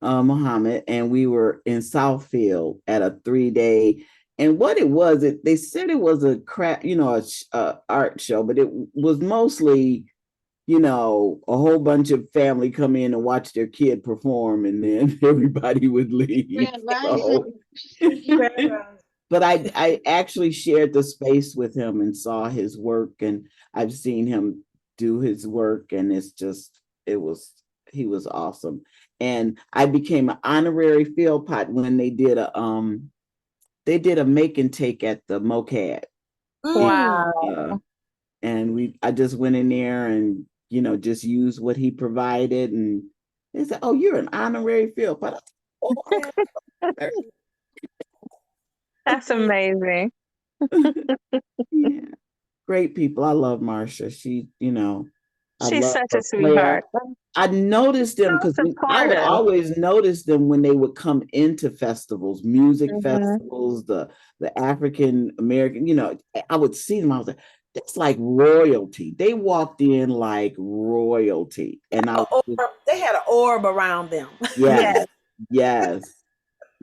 Muhammad, and we were in Southfield at a 3-day. And what it was, they said it was a art show, but it was mostly, a whole bunch of family come in and watch their kid perform, and then everybody would leave. Grand Rising. So, but I actually shared the space with him and saw his work, and I've seen him do his work, and it was he was awesome. And I became an honorary Philpott when they did they did a make and take at the MoCad. Wow. And I just went in there and, just used what he provided. And they said, "Oh, you're an honorary field." But That's amazing. yeah, great people. I love Marsha. She, I She's love such her a flair. sweetheart. I noticed them So because I would supportive. always notice them when they would come into festivals, music Mhm. festivals, the African American, I would see them. I was like, that's like royalty. They walked in like royalty. And They had an orb around them. yes, yes, yes,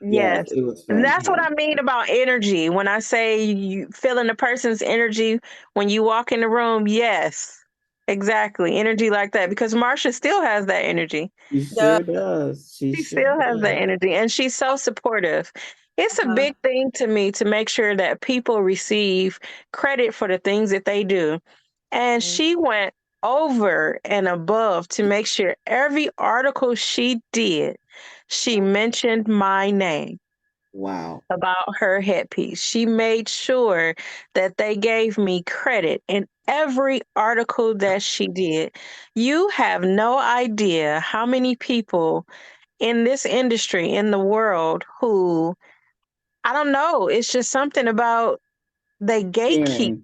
Yes. it was And that's what I fantastic. mean about energy. When I say you feeling a person's energy when you walk in the room, yes. Exactly. Energy like that. Because Marsha still has that energy. She The, sure does. She She sure still has that does. energy. And she's so supportive. It's a big thing to me to make sure that people receive credit for the things that they do. And she went over and above to make sure every article she did, she mentioned my name Wow. about her headpiece. She made sure that they gave me credit in every article that she did. You have no idea how many people in this industry, in the world, who, I don't know, it's just something about they gatekeep Sharing.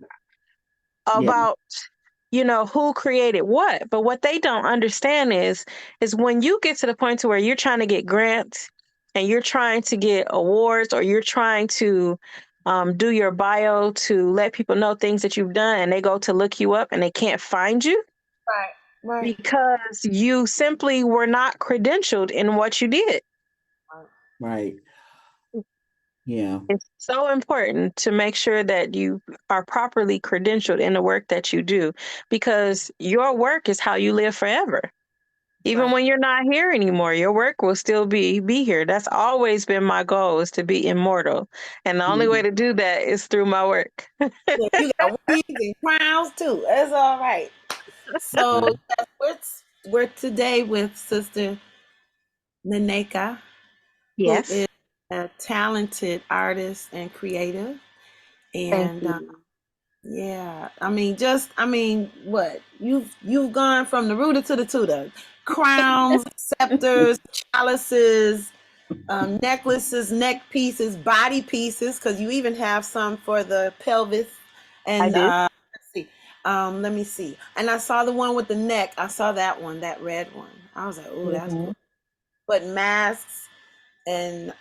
Yeah. about who created what. But what they don't understand is when you get to the point to where you're trying to get grants and you're trying to get awards, or you're trying to do your bio to let people know things that you've done, and they go to look you up and they can't find you right. because you simply were not credentialed in what you did. Right. Yeah. It's so important to make sure that you are properly credentialed in the work that you do, because your work is how you live forever. Even Right. when you're not here anymore, your work will still be here. That's always been my goal, is to be immortal. And the only way to do that is through my work. Yeah, you got wigs and crowns too. That's all right. So we're today with Sister Nneka, who Yes. is a talented artist and creative. Thank And you. yeah, what you've gone from the rooter to the tutor, crowns, scepters, chalices, necklaces, neck pieces, body pieces, because you even have some for the pelvis. I And do. let's see, let me see. And I saw the one with the neck. I saw that one, that red one. I was like, oh, that's Mhm. cool. But masks and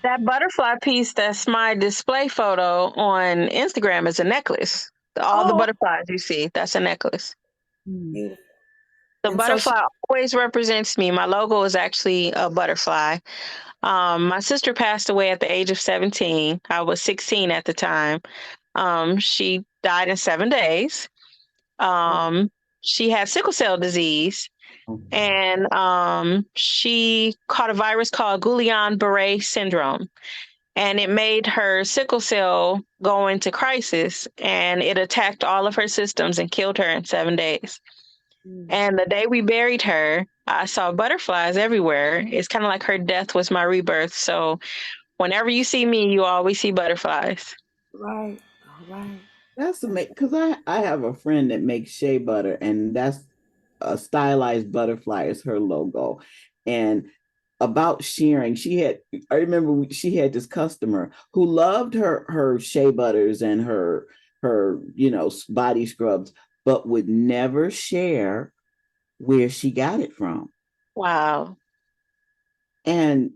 That butterfly piece that's my display photo on Instagram is a necklace. All the oh, butterflies you see, that's a necklace. beautiful. The And so butterfly always represents me. My logo is actually a butterfly. My sister passed away at the age of 17. I was 16 at the time. She died in 7 days. She had sickle cell disease, and she caught a virus called Guillain-Barré syndrome. And it made her sickle cell go into crisis, and it attacked all of her systems and killed her in 7 days. And the day we buried her, I saw butterflies everywhere. It's kind of like her death was my rebirth. So whenever you see me, you always see butterflies. right, all right. That's amazing, because I have a friend that makes shea butter, and that's a stylized butterfly is her logo. And about sharing, I remember she had this customer who loved her shea butters and her body scrubs, but would never share where she got it from. Wow. And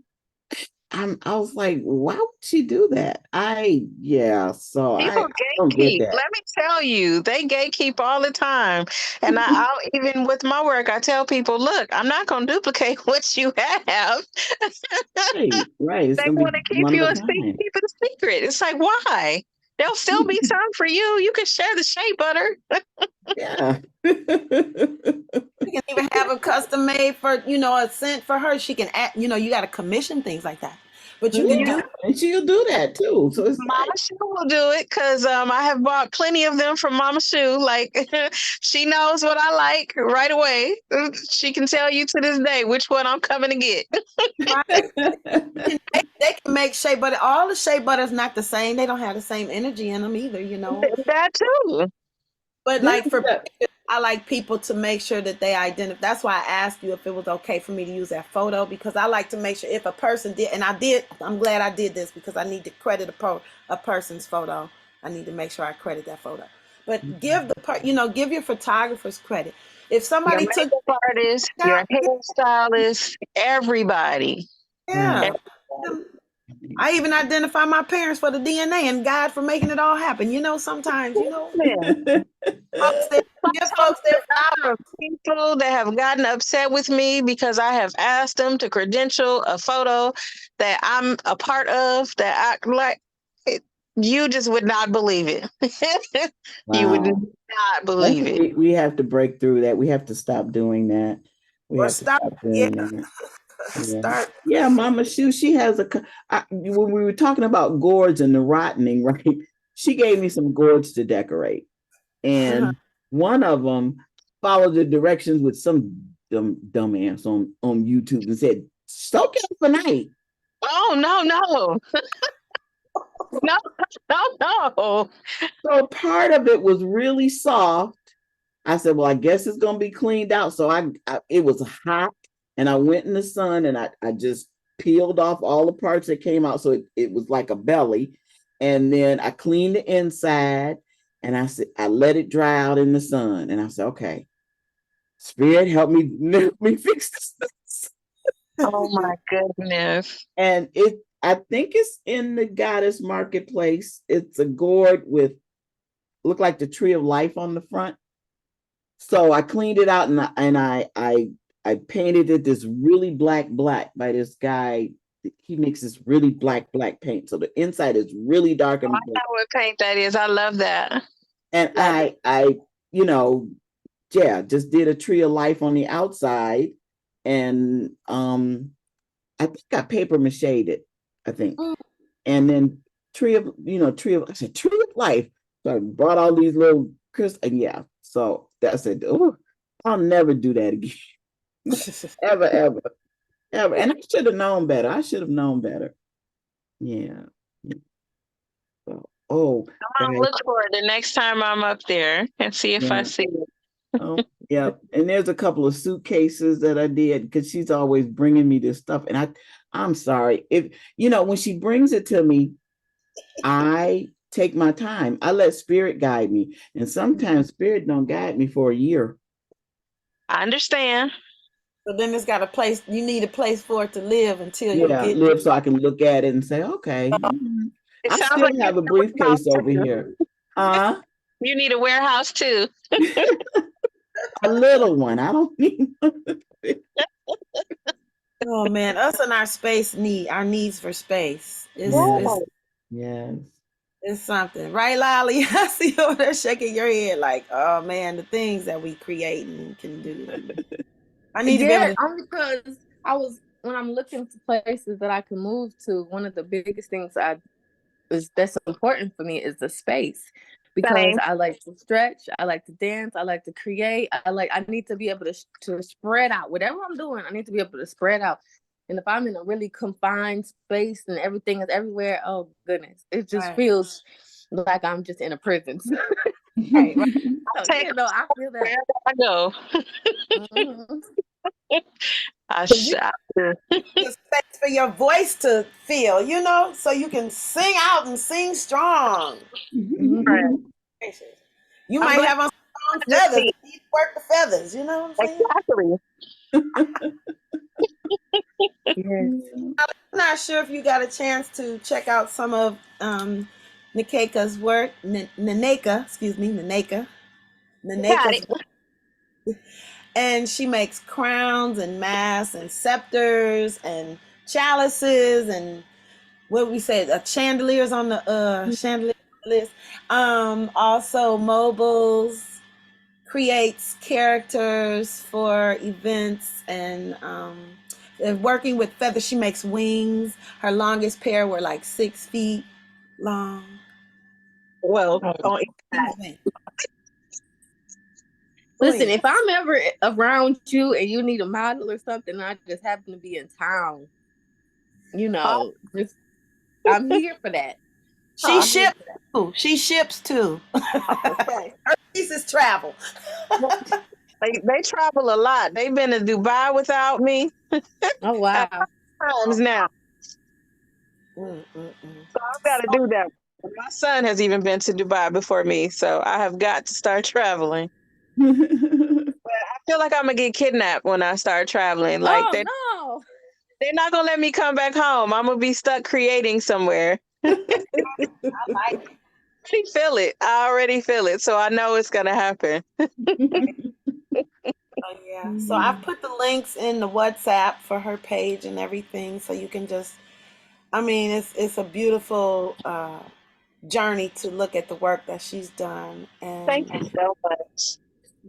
I was like, why would she do that? So I People don't get gatekeep. that. Let me tell you, they gatekeep all the time. And I'll even with my work, I tell people, look, I'm not going to duplicate what you have. Right, right. It's They gonna be want to keep one of you a a kind. keep it a secret. It's like, why? There'll still be some for you. You can share the shea butter. Yeah. You can even have a custom made for, a scent for her. She can add, you got to commission things like that. But you can do and she'll do that too. So it's Mama Sue will do it because I have bought plenty of them from Mama Sue. Like she knows what I like right away. She can tell you to this day which one I'm coming to get. right. They can make shea butter. All the shea butter is not the same. They don't have the same energy in them either, you know. That too. But like for pictures, I like people to make sure that they identify. That's why I asked you if it was okay for me to use that photo, because I like to make sure if a person did, and I did, I'm glad I did this because I need to credit a person's photo. I need to make sure I credit that photo. But give give your photographers credit. If somebody Your took makeup artist, your hairstylist, everybody. yeah. I even identify my parents for the DNA and God for making it all happen. You know, sometimes, Yeah. folks that give folks their flowers. People that have gotten upset with me because I have asked them to credential a photo that I'm a part of that I like. You just would not believe it. You would Wow. not believe it. We have to break through that. We have to stop doing that. We Or have to stop, stop doing that. Yeah. start. Yeah, Mama Sue, she has when we were talking about gourds and the rotting, right? She gave me some gourds to decorate. And one of them followed the directions with some dumbass on YouTube and said, soak it overnight. Oh, no. No. So part of it was really soft. I said, well, I guess it's gonna be cleaned out. So it was hot, and I went in the sun and I just peeled off all the parts that came out. So it was like a belly. And then I cleaned the inside, and I let it dry out in the sun. And I said, okay, Spirit, help me fix this. Oh my goodness. And I think it's in the Goddess Marketplace. It's a gourd with look like the tree of life on the front. So I cleaned it out and I painted it this really black by this guy. He makes this really black paint. So the inside is really dark. I know what paint that is. I love that. And I just did a tree of life on the outside. And I think I paper mache'd it, I think. And then tree of life. So I brought all these little and yeah. So I said, oh, I'll never do that again. ever. And I should have known better. Yeah. So, I'm gonna look for it the next time I'm up there and see if I see it. Oh, yeah. And there's a couple of suitcases that I did because she's always bringing me this stuff. And I'm sorry. If when she brings it to me, I take my time. I let Spirit guide me. And sometimes Spirit don't guide me for a year. I understand. So then it's got a place. You need a place for it to live until you live so I can look at it and say, okay. I still like have a briefcase over here. You need a warehouse too. A little one. I don't need Oh man, us and our needs for space. It's something, right, Lolly? I see you over there shaking your head like, oh man, the things that we create and can do. I need to be able to. Only because when I'm looking for places that I can move to, one of the biggest things that's important for me is the space. Because I like to stretch, I like to dance, I like to create. I need to be able to spread out. Whatever I'm doing, I need to be able to spread out. And if I'm in a really confined space and everything is everywhere, oh goodness, it just feels like I'm just in a prison. Right. I feel that. I go. Space for your voice to feel, so you can sing out and sing strong. Right. You might have on strong feathers. You need to work the feathers. You know what I'm saying? Yes. I'm not sure if you got a chance to check out some of Nneka's work. Nneka's work. And she makes crowns and masks and scepters and chalices and what we said, chandeliers on the chandelier list. Also mobiles, creates characters for events and working with feathers. She makes wings. Her longest pair were like 6 feet long. Well, on Listen, Queen. if I'm ever around you and you need a model or something, and I just happen to be in town, just I'm here for that. She ships too. She ships too. okay. Her pieces travel. They travel a lot. They've been to Dubai without me Oh wow. times now. Mm-mm-mm. So I've got to do that. My son has even been to Dubai before me, so I have got to start traveling. I feel like I'm gonna get kidnapped when I start traveling. Like Oh no. they're not gonna let me come back home. I'm gonna be stuck creating somewhere. I like it. I already feel it, so I know it's gonna happen. Oh, yeah. So I've put the links in the WhatsApp for her page and everything, so you can just. I mean, it's a beautiful journey to look at the work that she's done, Thank and you so much.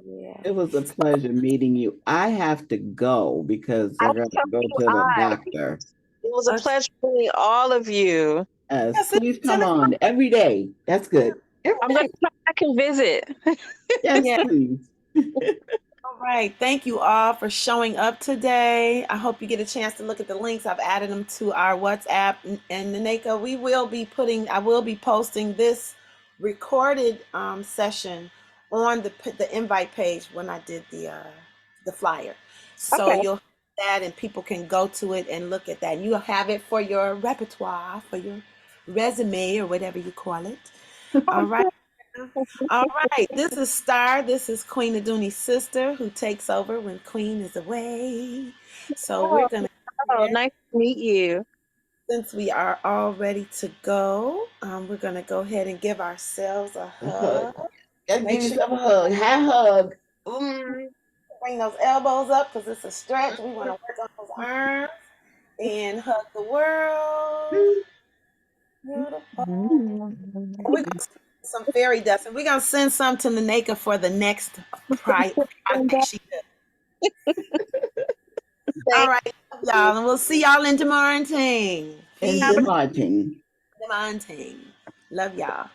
yeah. It was a pleasure meeting you. I have to go because I I got to tell go you, to the doctor. it was a pleasure meeting all of you. Yes, Please come on every day. That's good. Every I'm gonna day. come back and visit. Yes, Yeah. please. All right. Thank you all for showing up today. I hope you get a chance to look at the links. I've added them to our WhatsApp. And Nneka, I will be posting this recorded session on the invite page when I did the flyer. So Okay. you'll have that and people can go to it and look at that. And you'll have it for your repertoire, for your resume or whatever you call it. All right. All right, this is Star. This is Queen Aduni's sister who takes over when Queen is away. So we're Oh, gonna, nice to meet you. since we are all ready to go, we're gonna go ahead and give ourselves a A hug. hug. Gotta Make give sure yourself a hug. High hug. you bring those elbows up because it's a stretch. We want to work on those arms and hug the world. Beautiful. We're gonna send some fairy dust, and we're gonna send some to Nneka for the next project she does. All right, y'all, and we'll see y'all in tomorrow. And demanding. Love y'all.